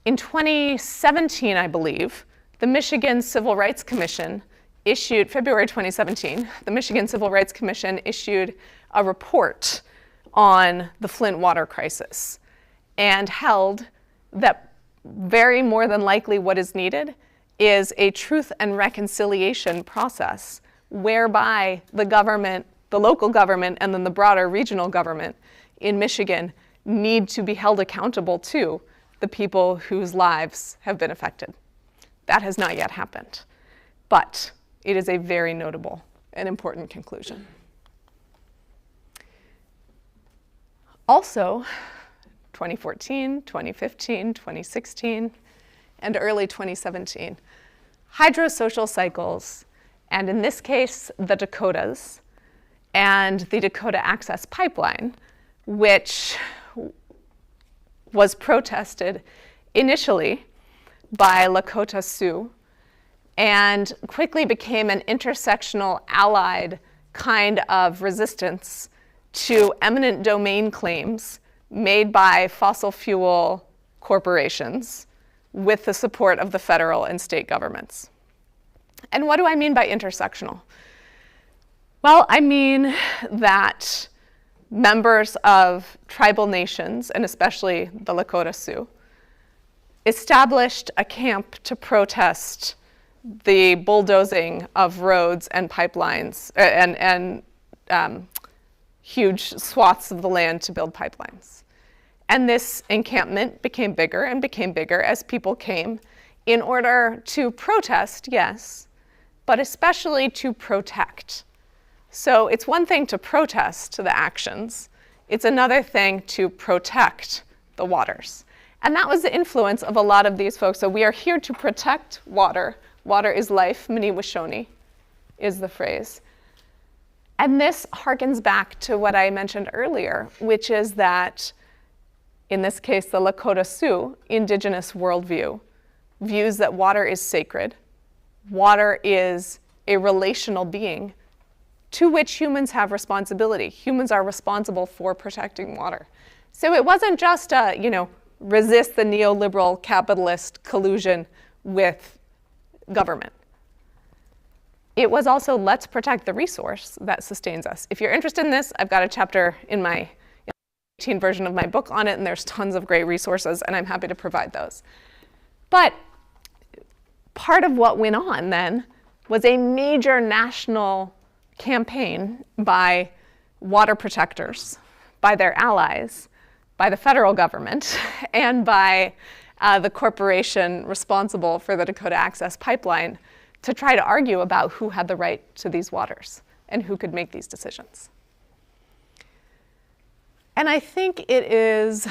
In 2017, I believe, the Michigan Civil Rights Commission issued, February 2017, the Michigan Civil Rights Commission issued a report on the Flint water crisis and held that very more than likely what is needed is a truth and reconciliation process whereby the government, the local government, and then the broader regional government in Michigan need to be held accountable to the people whose lives have been affected. That has not yet happened, but it is a very notable and important conclusion. Also, 2014, 2015, 2016, and early 2017, hydrosocial cycles, and in this case, the Dakotas, and the Dakota Access Pipeline, which was protested initially by Lakota Sioux and quickly became an intersectional allied kind of resistance to eminent domain claims made by fossil fuel corporations with the support of the federal and state governments. And what do I mean by intersectional? Well, I mean that members of tribal nations, and especially the Lakota Sioux, established a camp to protest the bulldozing of roads and pipelines and huge swaths of the land to build pipelines. And this encampment became bigger and became bigger as people came in order to protest, yes, but especially to protect. So it's one thing to protest the actions. It's another thing to protect the waters. And that was the influence of a lot of these folks. So we are here to protect water. Water is life, Mini Washoni is the phrase. And this harkens back to what I mentioned earlier, which is that, in this case, the Lakota Sioux indigenous worldview views that water is sacred. Water is a relational being to which humans have responsibility. Humans are responsible for protecting water. So it wasn't just resist the neoliberal capitalist collusion with government. It was also, let's protect the resource that sustains us. If you're interested in this, I've got a chapter in my 18 version of my book on it, and there's tons of great resources, and I'm happy to provide those. But part of what went on then was a major national campaign by water protectors, by their allies, by the federal government, and by the corporation responsible for the Dakota Access Pipeline to try to argue about who had the right to these waters and who could make these decisions. And I think it is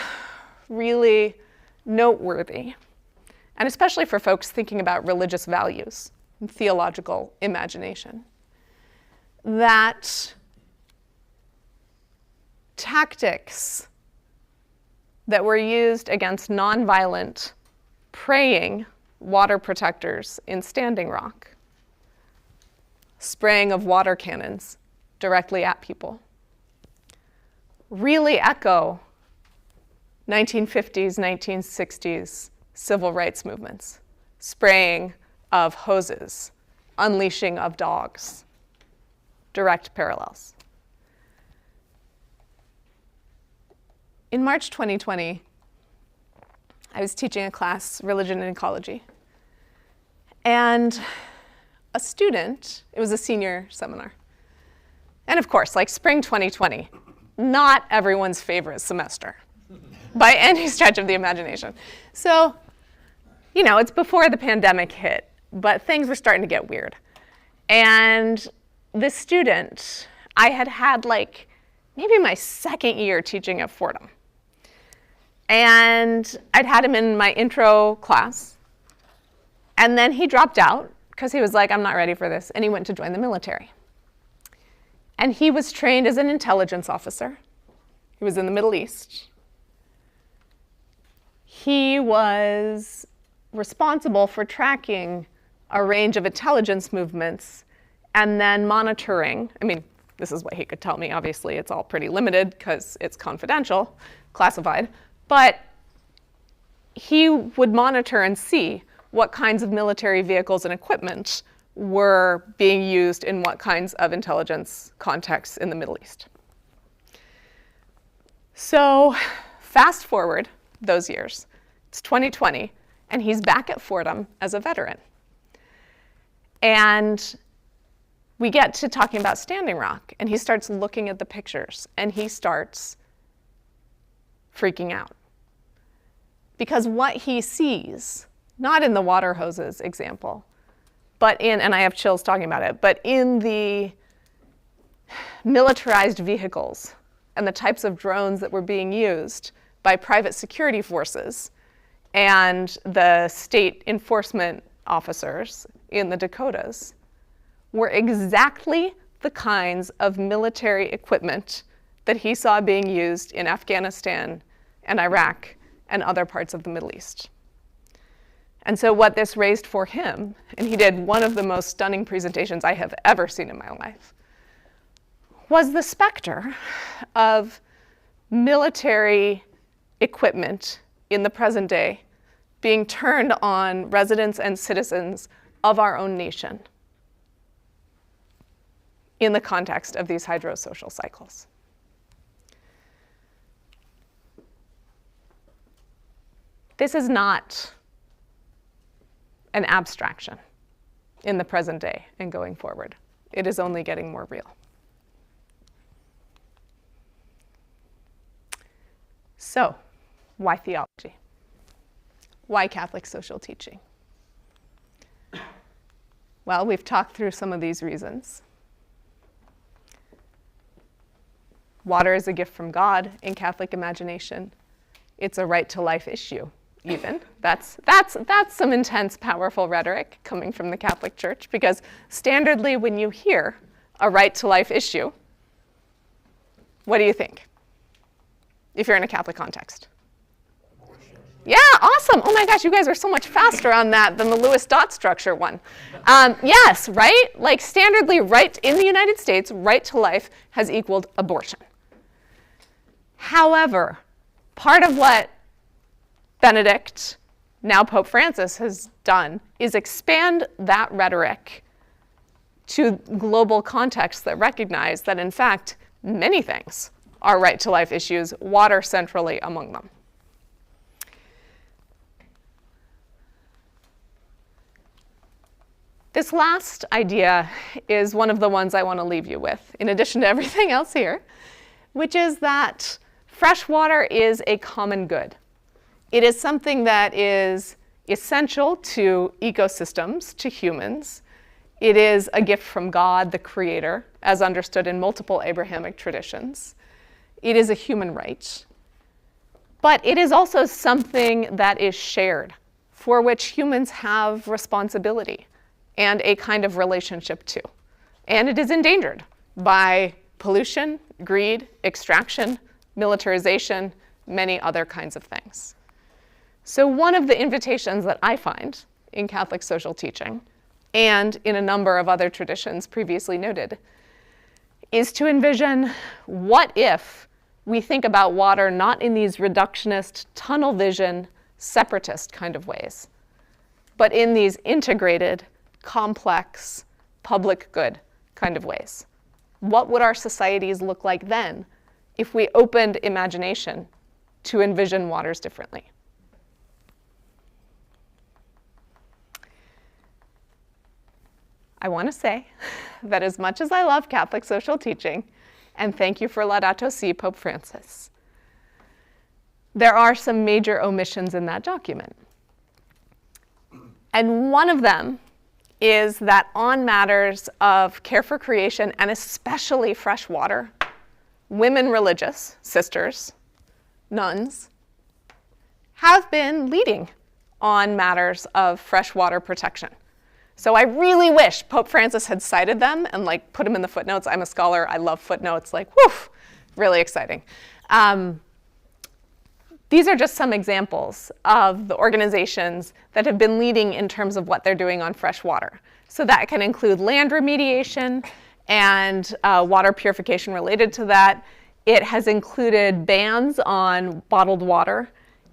really noteworthy, and especially for folks thinking about religious values and theological imagination, that tactics that were used against nonviolent praying water protectors in Standing Rock, spraying of water cannons directly at people, really echo 1950s, 1960s civil rights movements, spraying of hoses, unleashing of dogs, direct parallels. In March 2020, I was teaching a class, Religion and Ecology, and a student, it was a senior seminar, and of course, like spring 2020, not everyone's favorite semester by any stretch of the imagination. So, it's before the pandemic hit, but things were starting to get weird. And this student, I had maybe my second year teaching at Fordham. And I'd had him in my intro class. And then he dropped out because he was like, I'm not ready for this. And he went to join the military. And he was trained as an intelligence officer. He was in the Middle East. He was responsible for tracking a range of intelligence movements and then monitoring. I mean, this is what he could tell me. Obviously, it's all pretty limited because it's confidential, classified. But he would monitor and see what kinds of military vehicles and equipment were being used in what kinds of intelligence contexts in the Middle East. So fast forward those years. It's 2020, and he's back at Fordham as a veteran. And we get to talking about Standing Rock, and he starts looking at the pictures, and he starts freaking out. Because what he sees, not in the water hoses example, but in, and I have chills talking about it, but in the militarized vehicles and the types of drones that were being used by private security forces and the state enforcement officers in the Dakotas were exactly the kinds of military equipment that he saw being used in Afghanistan and Iraq and other parts of the Middle East. And so what this raised for him, and he did one of the most stunning presentations I have ever seen in my life, was the specter of military equipment in the present day being turned on residents and citizens of our own nation in the context of these hydrosocial cycles. This is not an abstraction in the present day and going forward. It is only getting more real. So, why theology? Why Catholic social teaching? Well, we've talked through some of these reasons. Water is a gift from God in Catholic imagination. It's a right to life issue, even. That's some intense, powerful rhetoric coming from the Catholic Church, because standardly when you hear a right to life issue, what do you think? If you're in a Catholic context. Yeah, awesome. Oh my gosh, you guys are so much faster on that than the Lewis dot structure one. Yes, right? Like standardly, right in the United States, right to life has equaled abortion. However, part of what Benedict, now Pope Francis, has done is expand that rhetoric to global contexts that recognize that, in fact, many things are right to life issues, water centrally among them. This last idea is one of the ones I want to leave you with, in addition to everything else here, which is that fresh water is a common good. It is something that is essential to ecosystems, to humans. It is a gift from God, the Creator, as understood in multiple Abrahamic traditions. It is a human right. But it is also something that is shared, for which humans have responsibility and a kind of relationship to. And it is endangered by pollution, greed, extraction, militarization, many other kinds of things. So one of the invitations that I find in Catholic social teaching, and in a number of other traditions previously noted, is to envision what if we think about water not in these reductionist, tunnel vision, separatist kind of ways, but in these integrated, complex, public good kind of ways. What would our societies look like then if we opened imagination to envision waters differently? I want to say that as much as I love Catholic social teaching, and thank you for Laudato Si, Pope Francis, there are some major omissions in that document. And one of them is that on matters of care for creation, and especially fresh water, women religious, sisters, nuns, have been leading on matters of freshwater protection. So I really wish Pope Francis had cited them and like put them in the footnotes. I'm a scholar, I love footnotes, like woof, really exciting. These are just some examples of the organizations that have been leading in terms of what they're doing on fresh water. So that can include land remediation and water purification related to that. It has included bans on bottled water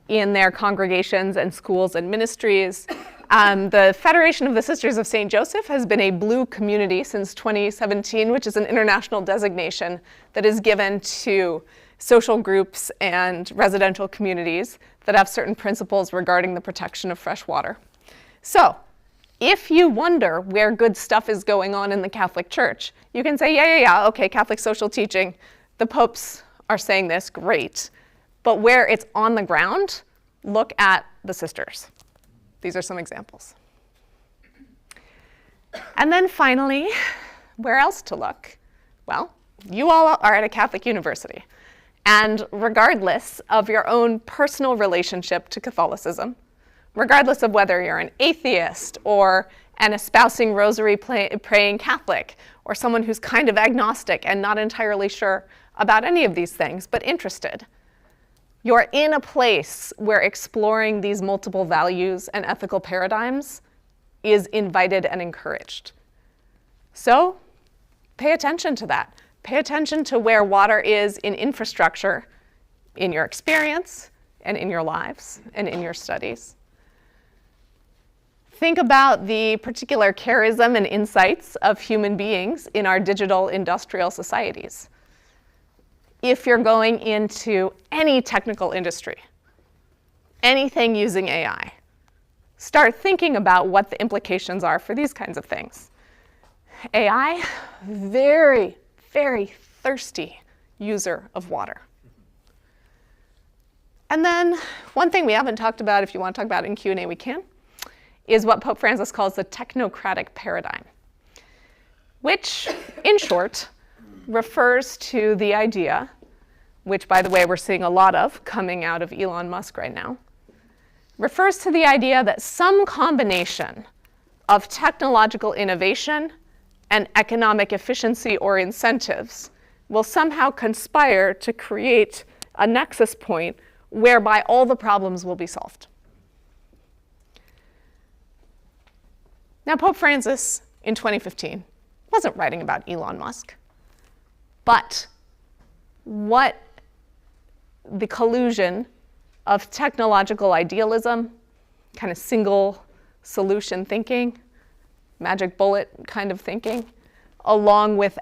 in their congregations and schools and ministries. The Federation of the Sisters of St. Joseph has been a blue community since 2017, which is an international designation that is given to social groups and residential communities that have certain principles regarding the protection of fresh water. So, if you wonder where good stuff is going on in the Catholic Church, you can say, yeah, okay, Catholic social teaching, the popes are saying this, great. But where it's on the ground, look at the sisters. These are some examples. And then finally, where else to look? Well, you all are at a Catholic university. And regardless of your own personal relationship to Catholicism, regardless of whether you're an atheist or an espousing rosary praying Catholic, or someone who's kind of agnostic and not entirely sure about any of these things, but interested, you're in a place where exploring these multiple values and ethical paradigms is invited and encouraged. So pay attention to that. Pay attention to where water is in infrastructure, in your experience, and in your lives, and in your studies. Think about the particular charism and insights of human beings in our digital industrial societies. If you're going into any technical industry, anything using AI, start thinking about what the implications are for these kinds of things. AI, very, very thirsty user of water. And then one thing we haven't talked about, if you want to talk about it in Q&A, we can, is what Pope Francis calls the technocratic paradigm, which, in short, refers to the idea, which, by the way, we're seeing a lot of coming out of Elon Musk right now, refers to the idea that some combination of technological innovation and economic efficiency or incentives will somehow conspire to create a nexus point whereby all the problems will be solved. Now, Pope Francis, in 2015, wasn't writing about Elon Musk, but what the collusion of technological idealism, kind of single solution thinking, magic bullet kind of thinking, along with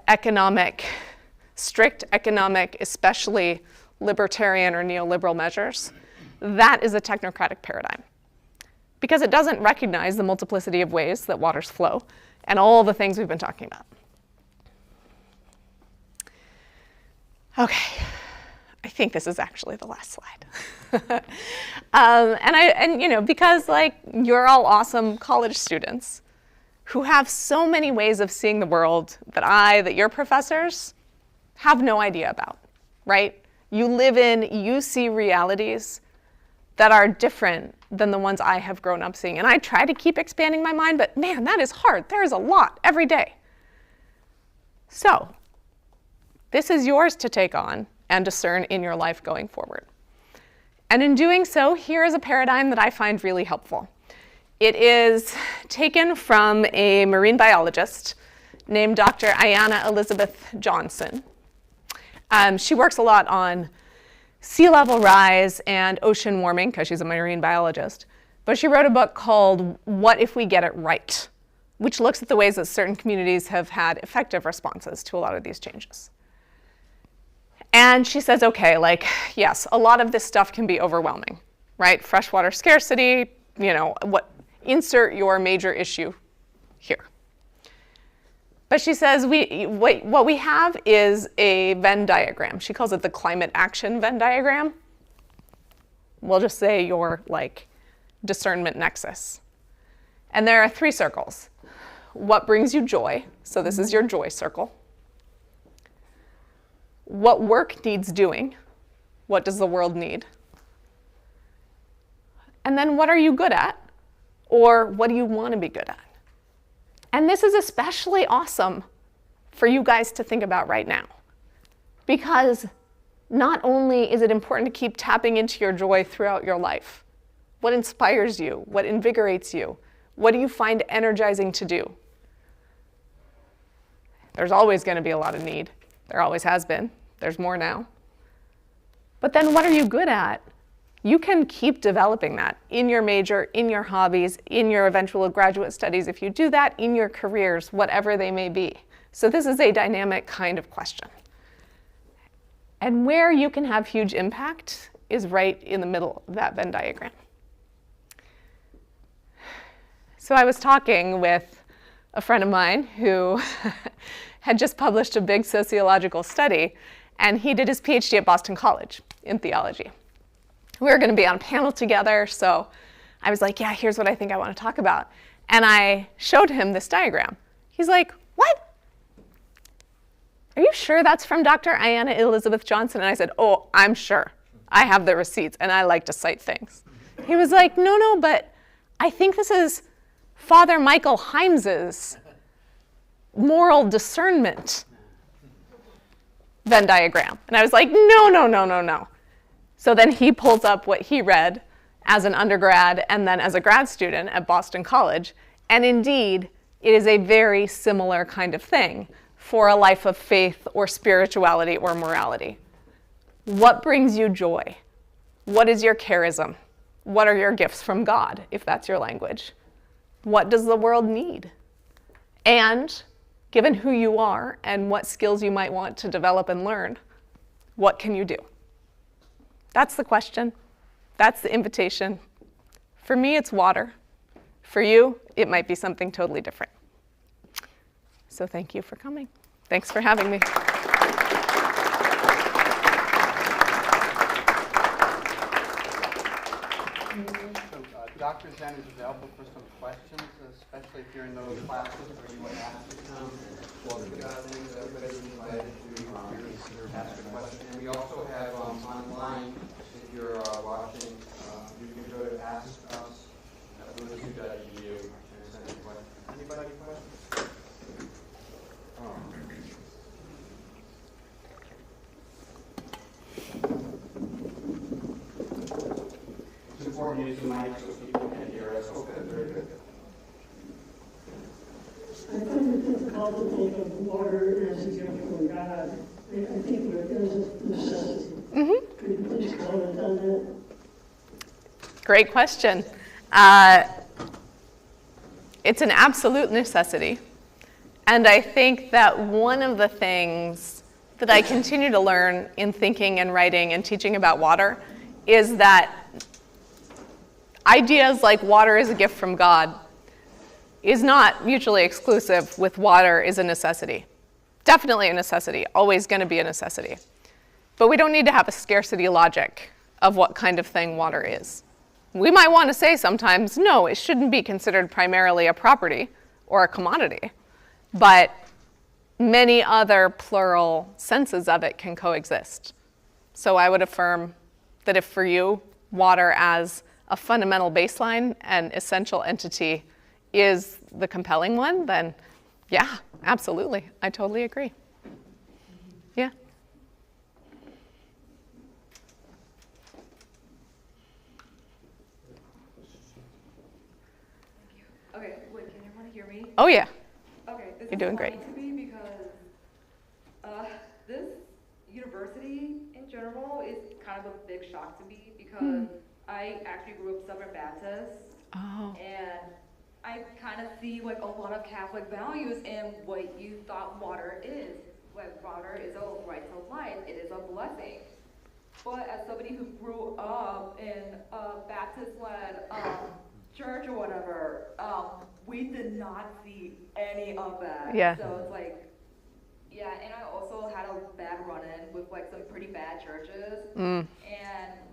strict economic, especially libertarian or neoliberal measures, that is a technocratic paradigm. Because it doesn't recognize the multiplicity of ways that waters flow and all the things we've been talking about. Okay, I think this is actually the last slide. Because like you're all awesome college students who have so many ways of seeing the world that your professors have no idea about, right? You see realities that are different than the ones I have grown up seeing. And I try to keep expanding my mind, but man, that is hard. There is a lot every day. So this is yours to take on and discern in your life going forward. And in doing so, here is a paradigm that I find really helpful. It is taken from a marine biologist named Dr. Ayanna Elizabeth Johnson. She works a lot on sea level rise and ocean warming because she's a marine biologist. But she wrote a book called What If We Get It Right, which looks at the ways that certain communities have had effective responses to a lot of these changes. And she says, okay, yes, a lot of this stuff can be overwhelming, right? Freshwater scarcity, insert your major issue here. But she says what we have is a Venn diagram. She calls it the climate action Venn diagram. We'll just say your discernment nexus. And there are 3 circles. What brings you joy? So this is your joy circle. What work needs doing? What does the world need? And then what are you good at? Or what do you want to be good at? And this is especially awesome for you guys to think about right now, because not only is it important to keep tapping into your joy throughout your life, what inspires you, what invigorates you, what do you find energizing to do? There's always going to be a lot of need. There always has been. There's more now. But then what are you good at? You can keep developing that in your major, in your hobbies, in your eventual graduate studies. If you do that in your careers, whatever they may be. So this is a dynamic kind of question. And where you can have huge impact is right in the middle of that Venn diagram. So I was talking with a friend of mine who had just published a big sociological study, and he did his PhD at Boston College in theology. We were going to be on a panel together, so I was like, yeah, here's what I think I want to talk about. And I showed him this diagram. He's like, what? Are you sure that's from Dr. Ayanna Elizabeth Johnson? And I said, oh, I'm sure. I have the receipts, and I like to cite things. He was like, no, but I think this is Father Michael Hymes's moral discernment Venn diagram. And I was like, no. So then he pulls up what he read as an undergrad and then as a grad student at Boston College. And indeed, it is a very similar kind of thing for a life of faith or spirituality or morality. What brings you joy? What is your charism? What are your gifts from God, if that's your language? What does the world need? And given who you are and what skills you might want to develop and learn, what can you do? That's the question. That's the invitation. For me, it's water. For you, it might be something totally different. So thank you for coming. Thanks for having me. Dr. Zen is available for some questions, especially if you're in those classes where you would ask things. Everybody's invited to ask a question. And we also have online, if you're watching, you can go to Ask Us at LunaZoo.edu and send a question. Anybody questions? It's important to use the mic so people can hear us. Okay, very good. I find it difficult to think of water as a gift from God. I think it is a necessity. Mm-hmm. Could you please comment on that? Great question. It's an absolute necessity. And I think that one of the things that I continue to learn in thinking and writing and teaching about water is that ideas like water is a gift from God is not mutually exclusive with water is a necessity. Definitely a necessity, always going to be a necessity. But we don't need to have a scarcity logic of what kind of thing water is. We might want to say sometimes, no, it shouldn't be considered primarily a property or a commodity, but many other plural senses of it can coexist. So I would affirm that if for you, water as a fundamental baseline and essential entity is the compelling one, then yeah, absolutely. I totally agree. Yeah. Okay, wait, can everyone hear me? Oh yeah. Okay, this You're doing is great. funny to me because this university in general is kind of a big shock to me because I actually grew up Southern Baptist. Oh. And I kind of see like a lot of Catholic values in what you thought water is. Like water is a right to life, it is a blessing. But as somebody who grew up in a Baptist-led church or whatever, we did not see any of that. Yeah. So it's like, yeah, and I also had a bad run-in with like some pretty bad churches. And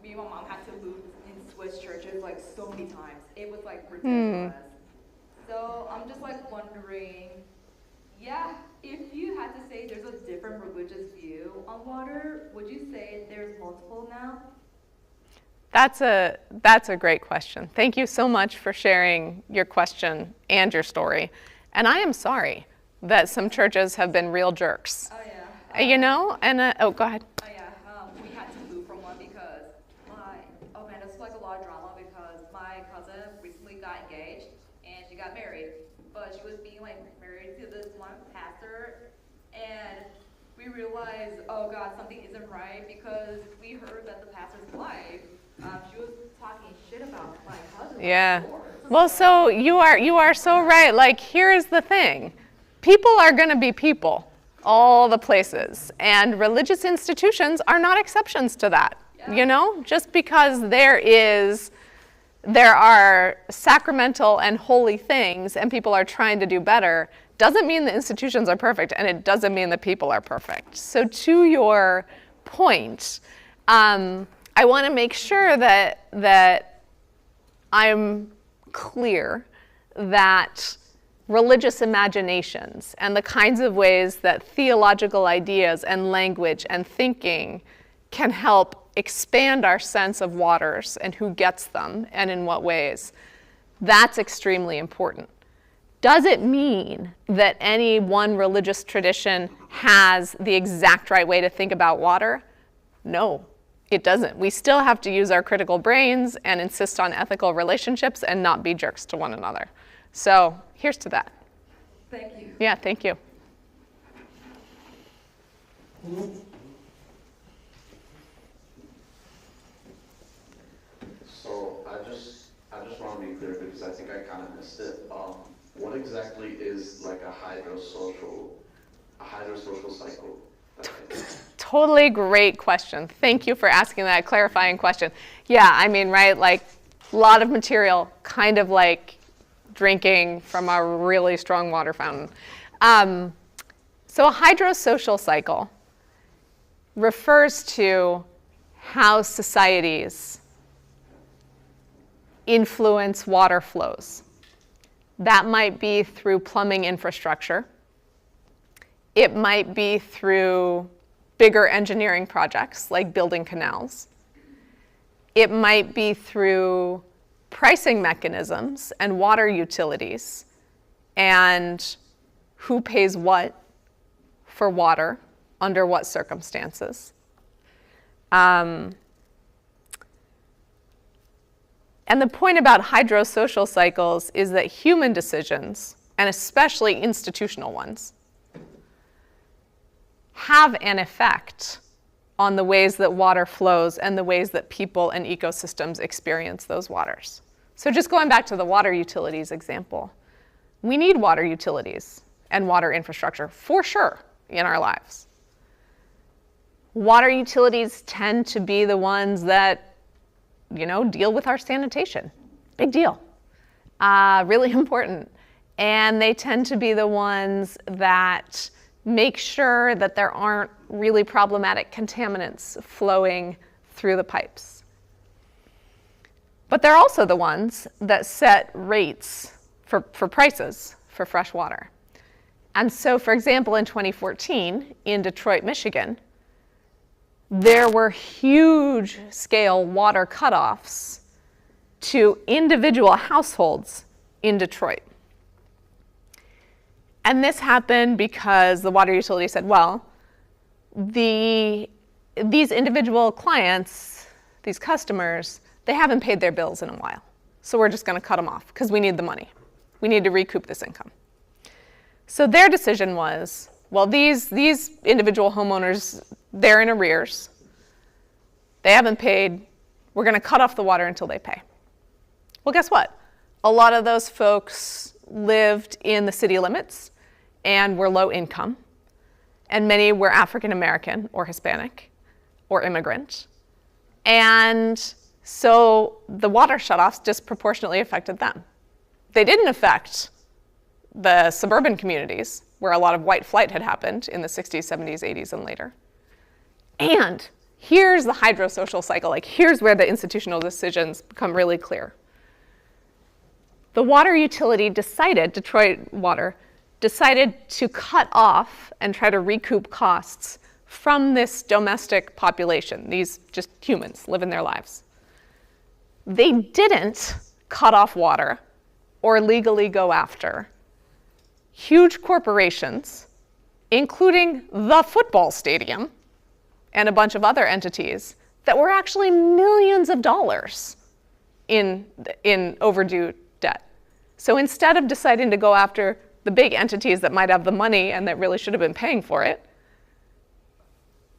me and my mom had to move and switch churches like so many times. It was like ridiculous. So I'm just like wondering, yeah, if you had to say there's a different religious view on water, would you say there's multiple now? That's a great question. Thank you so much for sharing your question and your story. And I am sorry that some churches have been real jerks. Oh, yeah. You know, and, oh, go ahead. Oh, yeah. We had to move from one because oh man, it's like a lot of drama because my cousin recently got engaged and she got married. But she was being like married to this one pastor, and we realized, oh God, something isn't right because we heard that the pastor's wife, she was talking shit about my cousin. Yeah. Well, so you are so right. Like, here's the thing. People are going to be people, all the places. And religious institutions are not exceptions to that. Yeah. You know, just because there are sacramental and holy things and people are trying to do better doesn't mean the institutions are perfect, and it doesn't mean the people are perfect. So to your point, I want to make sure that I'm clear that religious imaginations and the kinds of ways that theological ideas and language and thinking can help expand our sense of waters and who gets them and in what ways, that's extremely important. Does it mean that any one religious tradition has the exact right way to think about water? No, it doesn't. We still have to use our critical brains and insist on ethical relationships and not be jerks to one another. So here's to that. Thank you. Yeah, thank you. So I just want to be clear because I think I kind of missed it. What exactly is like a hydrosocial cycle? Totally great question. Thank you for asking that clarifying question. Yeah, I mean, right, like a lot of material, kind of like drinking from a really strong water fountain. So a hydrosocial cycle refers to how societies influence water flows. That might be through plumbing infrastructure. It might be through bigger engineering projects like building canals. It might be through pricing mechanisms and water utilities and who pays what for water under what circumstances. And the point about hydrosocial cycles is that human decisions, and especially institutional ones, have an effect on the ways that water flows and the ways that people and ecosystems experience those waters. So just going back to the water utilities example, we need water utilities and water infrastructure for sure in our lives. Water utilities tend to be the ones that deal with our sanitation. Big deal. Really important. And they tend to be the ones that make sure that there aren't really problematic contaminants flowing through the pipes. But they're also the ones that set rates for prices for fresh water. And so, for example, in 2014, in Detroit, Michigan, there were huge-scale water cutoffs to individual households in Detroit. And this happened because the water utility said, well, these individual clients, these customers, they haven't paid their bills in a while. So we're just going to cut them off because we need the money. We need to recoup this income. So their decision was, well, these individual homeowners, they're in arrears. They haven't paid. We're going to cut off the water until they pay. Well, guess what? A lot of those folks lived in the city limits and were low income. And many were African American or Hispanic or immigrant. And so the water shutoffs disproportionately affected them. They didn't affect the suburban communities where a lot of white flight had happened in the 60s, 70s, 80s, and later. And here's the hydrosocial cycle. Like, here's where the institutional decisions become really clear. The water utility Detroit Water, decided to cut off and try to recoup costs from this domestic population, these just humans living their lives. They didn't cut off water or legally go after huge corporations, including the football stadium and a bunch of other entities, that were actually millions of dollars in overdue debt. So instead of deciding to go after the big entities that might have the money and that really should have been paying for it,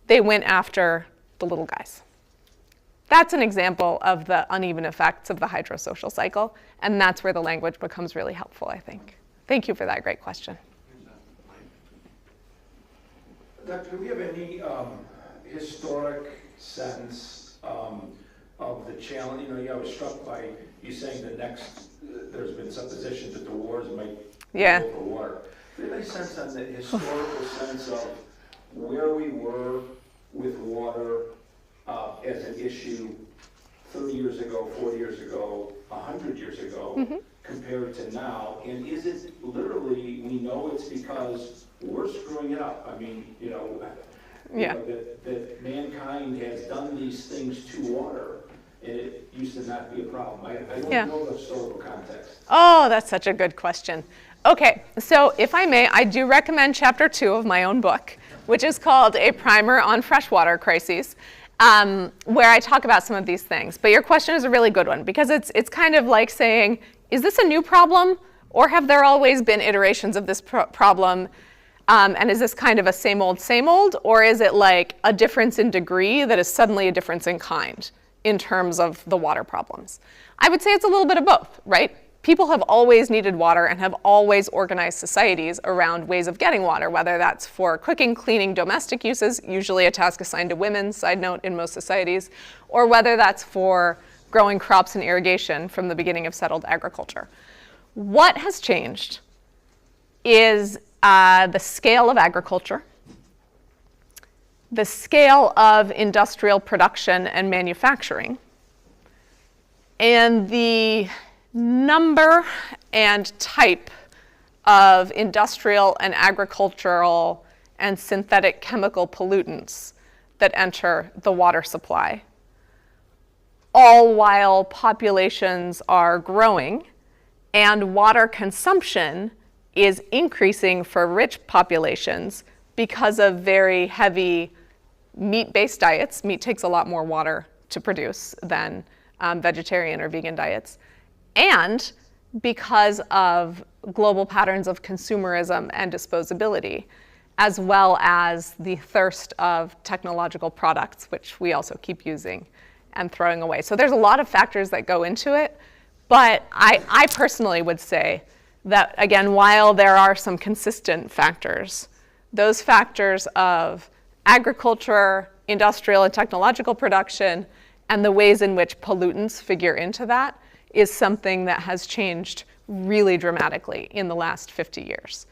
they went after the little guys. That's an example of the uneven effects of the hydrosocial cycle, and that's where the language becomes really helpful, I think. Thank you for that great question. Doctor, do we have any historic sense of the challenge? I was struck by you saying there's been supposition that the wars might go for water. Do you have any sense on the historical sense of where we were with water as an issue 30 years ago, 40 years ago, 100 years ago, compared to now? And is it literally, we know it's because we're screwing it up? I mean, that mankind has done these things to water, and it used to not be a problem. I don't know the historical context. Oh, that's such a good question. Okay, so if I may, I do recommend chapter 2 of my own book, which is called A Primer on Freshwater Crises, where I talk about some of these things. But your question is a really good one, because it's kind of like saying, is this a new problem, or have there always been iterations of this problem? And is this kind of a same old, or is it like a difference in degree that is suddenly a difference in kind in terms of the water problems? I would say it's a little bit of both, right? People have always needed water and have always organized societies around ways of getting water, whether that's for cooking, cleaning, domestic uses, usually a task assigned to women, side note, in most societies, or whether that's for growing crops and irrigation from the beginning of settled agriculture. What has changed is the scale of agriculture, the scale of industrial production and manufacturing, and the number and type of industrial and agricultural and synthetic chemical pollutants that enter the water supply, all while populations are growing and water consumption is increasing for rich populations because of very heavy meat-based diets. Meat takes a lot more water to produce than vegetarian or vegan diets. And because of global patterns of consumerism and disposability, as well as the thirst of technological products, which we also keep using and throwing away. So there's a lot of factors that go into it, but I personally would say that, again, while there are some consistent factors, those factors of agriculture, industrial and technological production, and the ways in which pollutants figure into that is something that has changed really dramatically in the last 50 years.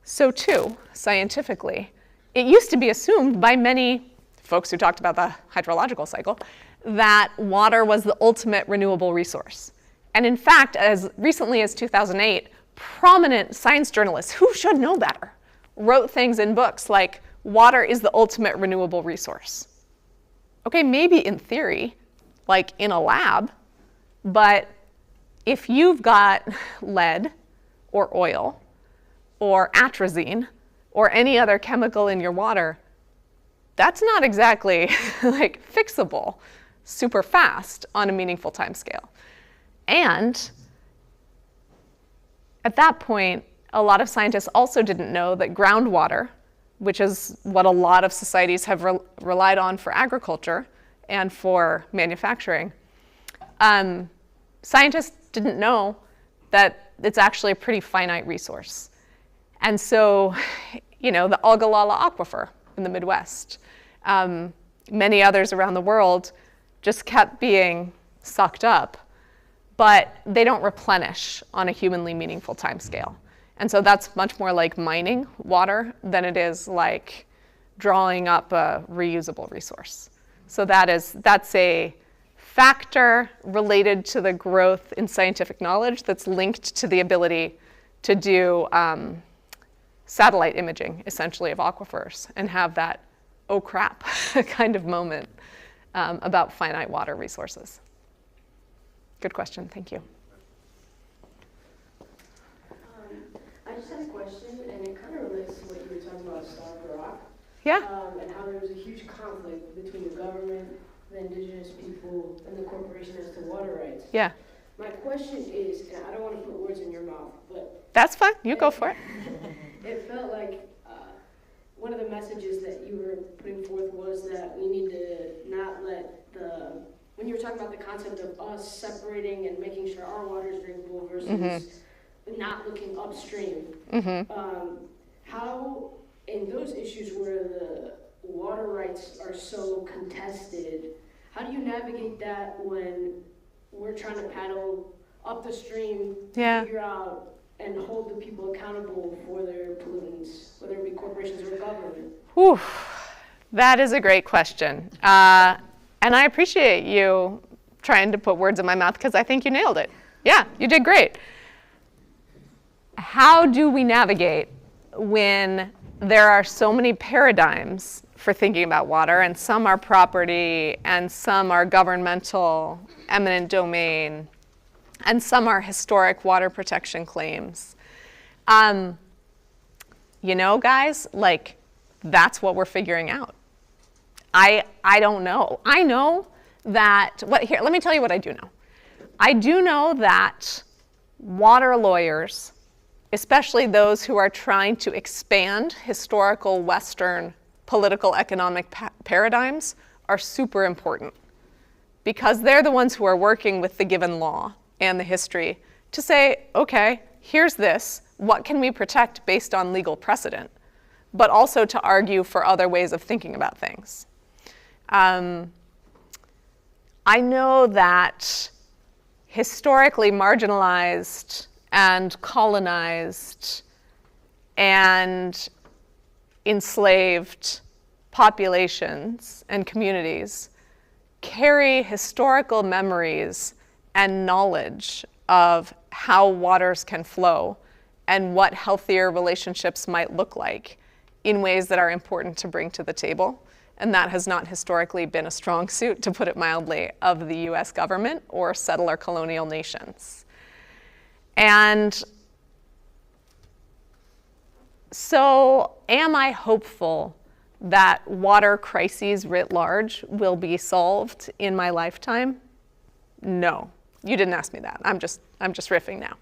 So too, scientifically, it used to be assumed by many folks who talked about the hydrological cycle that water was the ultimate renewable resource. And in fact, as recently as 2008, prominent science journalists who should know better wrote things in books like, water is the ultimate renewable resource. Okay, maybe in theory, like in a lab, but if you've got lead or oil or atrazine or any other chemical in your water, that's not exactly like fixable super fast on a meaningful time scale. And at that point, a lot of scientists also didn't know that groundwater, which is what a lot of societies have relied on for agriculture and for manufacturing, scientists didn't know that it's actually a pretty finite resource. And so, the Ogallala Aquifer in the Midwest, many others around the world just kept being sucked up, but they don't replenish on a humanly meaningful time scale. And so that's much more like mining water than it is like drawing up a reusable resource. So that's a factor related to the growth in scientific knowledge that's linked to the ability to do satellite imaging, essentially, of aquifers and have that, oh crap, kind of moment about finite water resources. Good question, thank you. I just had a question, and it kind of relates to what you were talking about, Starved Rock. Yeah. And how there was a huge conflict between the government, the indigenous people, and the corporation as to water rights. Yeah. My question is, and I don't want to put words in your mouth, but... That's fine. You go for it. It felt like one of the messages that you were putting forth was that we need to not let when you were talking about the concept of us separating and making sure our water is drinkable versus not looking upstream, how in those issues where the water rights are so contested, how do you navigate that when we're trying to paddle up the stream to figure out and hold the people accountable for their pollutants, whether it be corporations or government? Whew. That is a great question. And I appreciate you trying to put words in my mouth because I think you nailed it. Yeah, you did great. How do we navigate when there are so many paradigms for thinking about water, and some are property, and some are governmental, eminent domain, and some are historic water protection claims? You know, guys, like, that's what we're figuring out. I don't know. I know that, here, let me tell you what I do know. I do know that water lawyers, especially those who are trying to expand historical Western political economic paradigms, are super important, because they're the ones who are working with the given law and the history to say, okay, here's this, what can we protect based on legal precedent, but also to argue for other ways of thinking about things. I know that historically marginalized and colonized and enslaved populations and communities carry historical memories and knowledge of how waters can flow and what healthier relationships might look like in ways that are important to bring to the table. And that has not historically been a strong suit, to put it mildly, of the US government or settler colonial nations. And so am I hopeful that water crises writ large will be solved in my lifetime? No. You didn't ask me that. I'm just riffing now.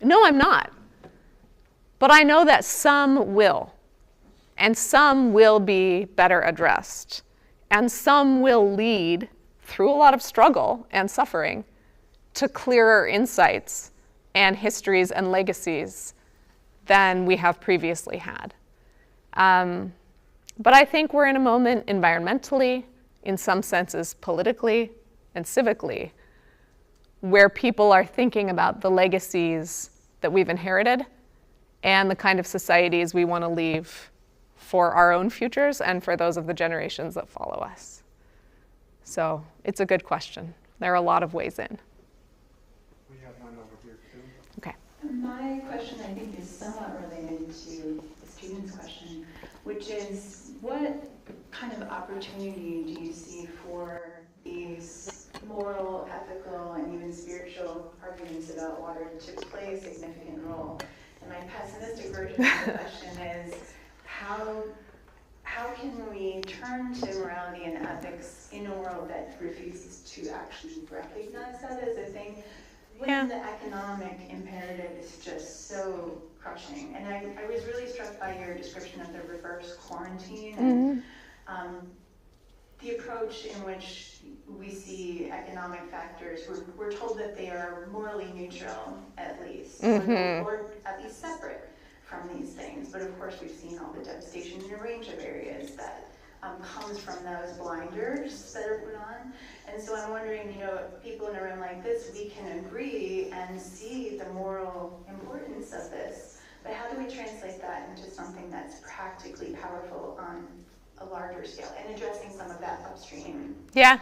No, I'm not. But I know that some will. And some will be better addressed. And some will lead, through a lot of struggle and suffering, to clearer insights and histories and legacies than we have previously had. But I think we're in a moment environmentally, in some senses politically and civically, where people are thinking about the legacies that we've inherited and the kind of societies we want to leave for our own futures and for those of the generations that follow us. So it's a good question. There are a lot of ways in. We have one over here too. Okay. My question, I think, is somewhat related to the student's question, which is, what kind of opportunity do you see for these moral, ethical, and even spiritual arguments about water to play a significant role? And my pessimistic version of the question is, how can we turn to morality and ethics in a world that refuses to actually recognize that as a thing, when the economic imperative is just so crushing? And I was really struck by your description of the reverse quarantine and the approach in which we see economic factors. We're told that they are morally neutral, at least, or at least separate from these things. But of course, we've seen all the devastation in a range of areas that comes from those blinders that are put on. And so I'm wondering, people in a room like this, we can agree and see the moral importance of this, but how do we translate that into something that's practically powerful on a larger scale and addressing some of that upstream? Yeah,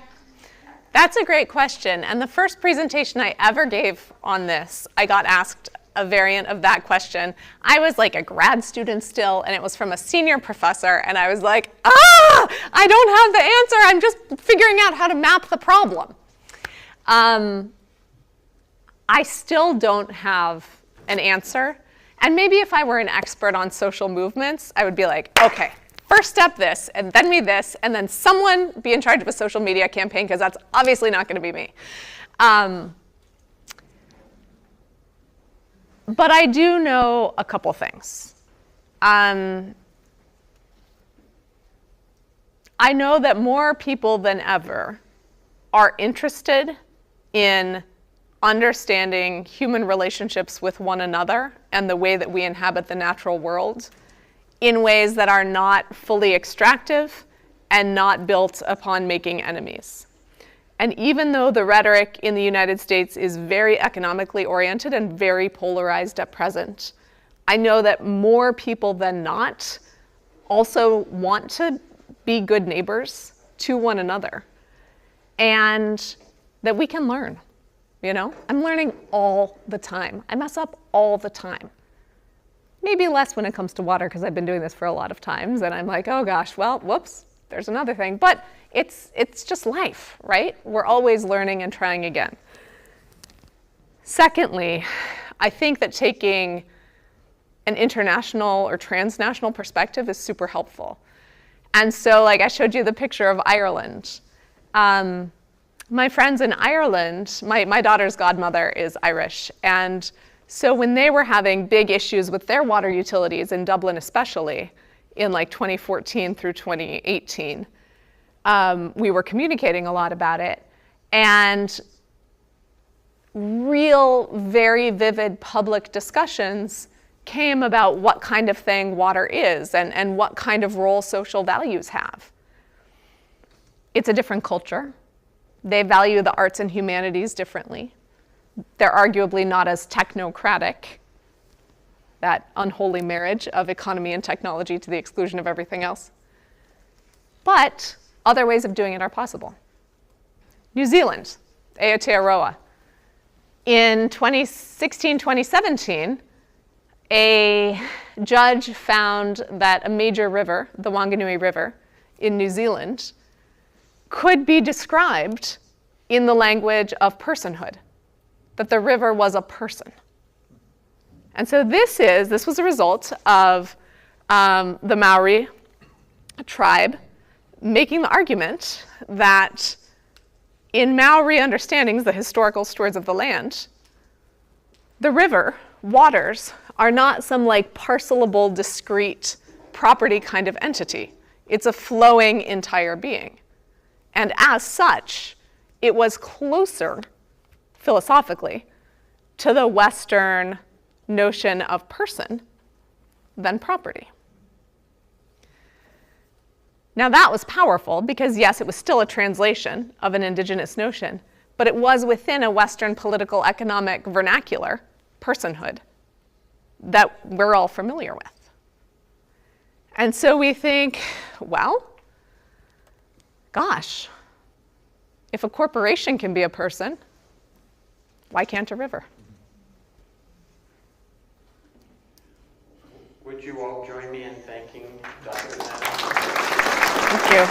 that's a great question. And the first presentation I ever gave on this, I got asked a variant of that question. I was like a grad student still, and it was from a senior professor, and I was like, I don't have the answer. I'm just figuring out how to map the problem. I still don't have an answer, And maybe if I were an expert on social movements, I would be like, okay, first step this, and then me this, and then someone be in charge of a social media campaign, because that's obviously not going to be me. But I do know a couple things. I know that more people than ever are interested in understanding human relationships with one another and the way that we inhabit the natural world in ways that are not fully extractive and not built upon making enemies. And even though the rhetoric in the United States is very economically oriented and very polarized at present, I know that more people than not also want to be good neighbors to one another, and that we can learn. You know, I'm learning all the time. I mess up all the time. Maybe less when it comes to water, because I've been doing this for a lot of times, and I'm like, oh gosh, well, whoops, there's another thing. But it's just life, right? We're always learning and trying again. Secondly, I think that taking an international or transnational perspective is super helpful. And so, like, I showed you the picture of Ireland. My friends in Ireland, my daughter's godmother is Irish, and so when they were having big issues with their water utilities, in Dublin especially, in like 2014 through 2018, we were communicating a lot about it, and real, very vivid public discussions came about what kind of thing water is and what kind of role social values have. It's a different culture. They value the arts and humanities differently. They're arguably not as technocratic, that unholy marriage of economy and technology to the exclusion of everything else. But other ways of doing it are possible. New Zealand, Aotearoa. In 2016, 2017, a judge found that a major river, the Wanganui River in New Zealand, could be described in the language of personhood, that the river was a person. And so this was a result of the Maori tribe making the argument that in Maori understandings, the historical stewards of the land, the river, waters, are not some like parcelable, discrete property kind of entity. It's a flowing entire being. And as such, it was closer, philosophically, to the Western notion of person than property. Now that was powerful because, yes, it was still a translation of an indigenous notion, but it was within a Western political economic vernacular, personhood, that we're all familiar with. And so we think, well, gosh, if a corporation can be a person, why can't a river? Would you all join me in thanking Dr. Zenner? Thank you.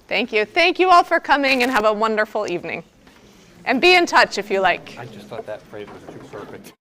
Thank you. Thank you all for coming, and have a wonderful evening. And be in touch if you like. I just thought that phrase was too perfect.